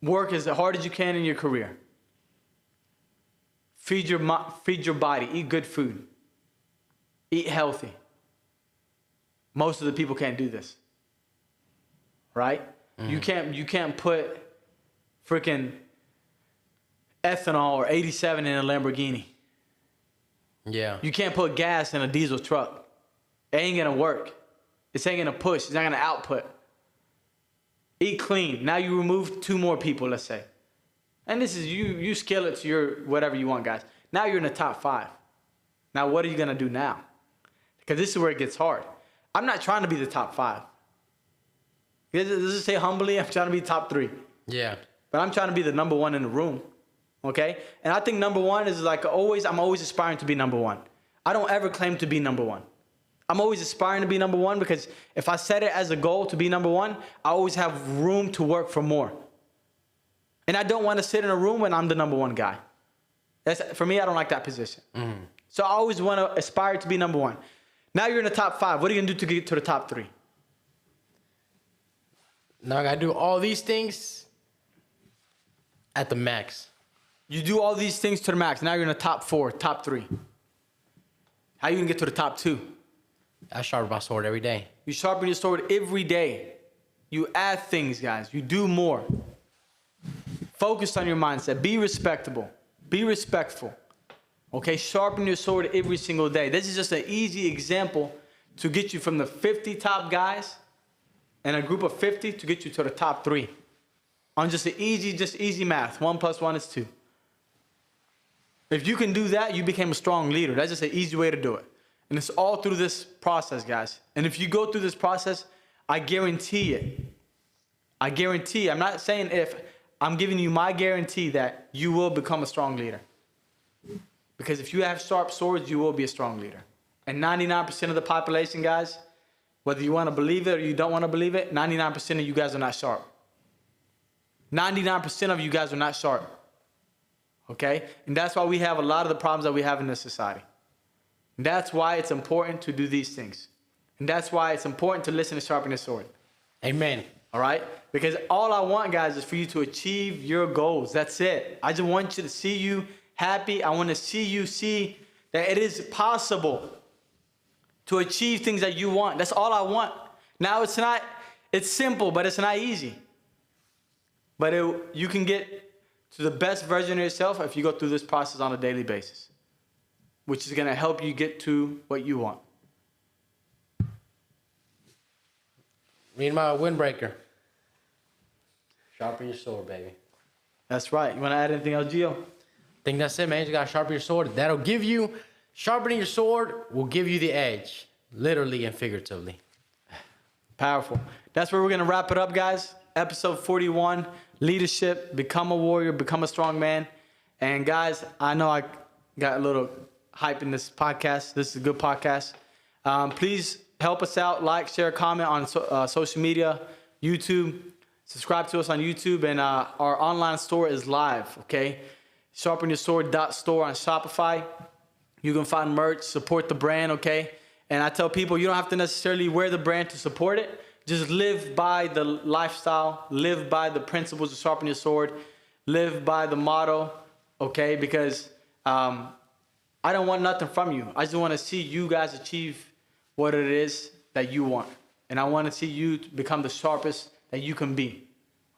Work as hard as you can in your career. Feed your body. Eat good food. Eat healthy. Most of the people can't do this. Right? Mm. You can't put freaking ethanol or 87 in a Lamborghini. Yeah. You can't put gas in a diesel truck. It ain't gonna work. It ain't gonna push. It's not gonna output. Eat clean. Now you remove 2 more people, let's say. And this is you scale it to your whatever you want, guys. Now you're in the top 5. Now what are you gonna do now? Because this is where it gets hard. I'm not trying to be the top 5. Does it say humbly? I'm trying to be top 3. Yeah. But I'm trying to be the number 1 in the room. Okay? And I think number 1 is like I'm always aspiring to be number 1. I don't ever claim to be number 1. I'm always aspiring to be number 1 because if I set it as a goal to be number 1, I always have room to work for more. And I don't want to sit in a room when I'm the number 1 guy. For me, I don't like that position. Mm-hmm. So I always want to aspire to be number 1. Now you're in the top 5. What are you going to do to get to the top 3? Now I got to do all these things at the max. You do all these things to the max. Now you're in the top 4, top 3. How are you going to get to the top 2? I sharpen my sword every day. You sharpen your sword every day. You add things, guys. You do more. Focus on your mindset. Be respectable. Be respectful. Okay? Sharpen your sword every single day. This is just an easy example to get you from the 50 top guys and a group of 50 to get you to the top 3. On just easy math. 1 + 1 is 2. If you can do that, you became a strong leader. That's just an easy way to do it. And it's all through this process, guys. And if you go through this process, I guarantee it. I guarantee, I'm not saying if, I'm giving you my guarantee that you will become a strong leader. Because if you have sharp swords, you will be a strong leader. And 99% of the population, guys, whether you want to believe it or you don't want to believe it, 99% of you guys are not sharp. 99% of you guys are not sharp. Okay? And that's why we have a lot of the problems that we have in this society. And that's why it's important to do these things. And that's why it's important to listen to Sharpen Your Sword. Amen. All right? Because all I want, guys, is for you to achieve your goals. That's it. I just want you to see you happy. I want to see you see that it is possible to achieve things that you want. That's all I want. Now, it's simple, but it's not easy. But you can get to the best version of yourself if you go through this process on a daily basis, which is going to help you get to what you want. Read my windbreaker. Sharpen your sword, baby. That's right. You want to add anything else, Gio? I think that's it, man. You just got to sharpen your sword. That'll give you, sharpening your sword will give you the edge. literally and figuratively. Powerful. That's where we're going to wrap it up, guys. Episode 41, leadership, become a warrior, become a strong man. And guys, I know I got a little hype in this podcast. This is a good podcast. Please help us out. Like, share, comment on social media, YouTube. Subscribe to us on YouTube. And our online store is live, okay? SharpenYourSword.store on Shopify. You can find merch, support the brand, okay? And I tell people you don't have to necessarily wear the brand to support it. Just live by the lifestyle, live by the principles of Sharpen Your Sword, live by the motto, okay? Because I don't want nothing from you. I just want to see you guys achieve what it is that you want. And I want to see you become the sharpest that you can be,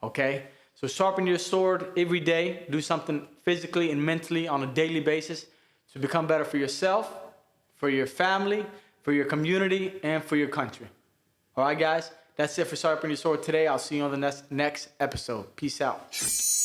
okay? So sharpen your sword every day. Do something physically and mentally on a daily basis to become better for yourself, for your family, for your community, and for your country. All right, guys? That's it for Sharpen Your Sword today. I'll see you on the next episode. Peace out.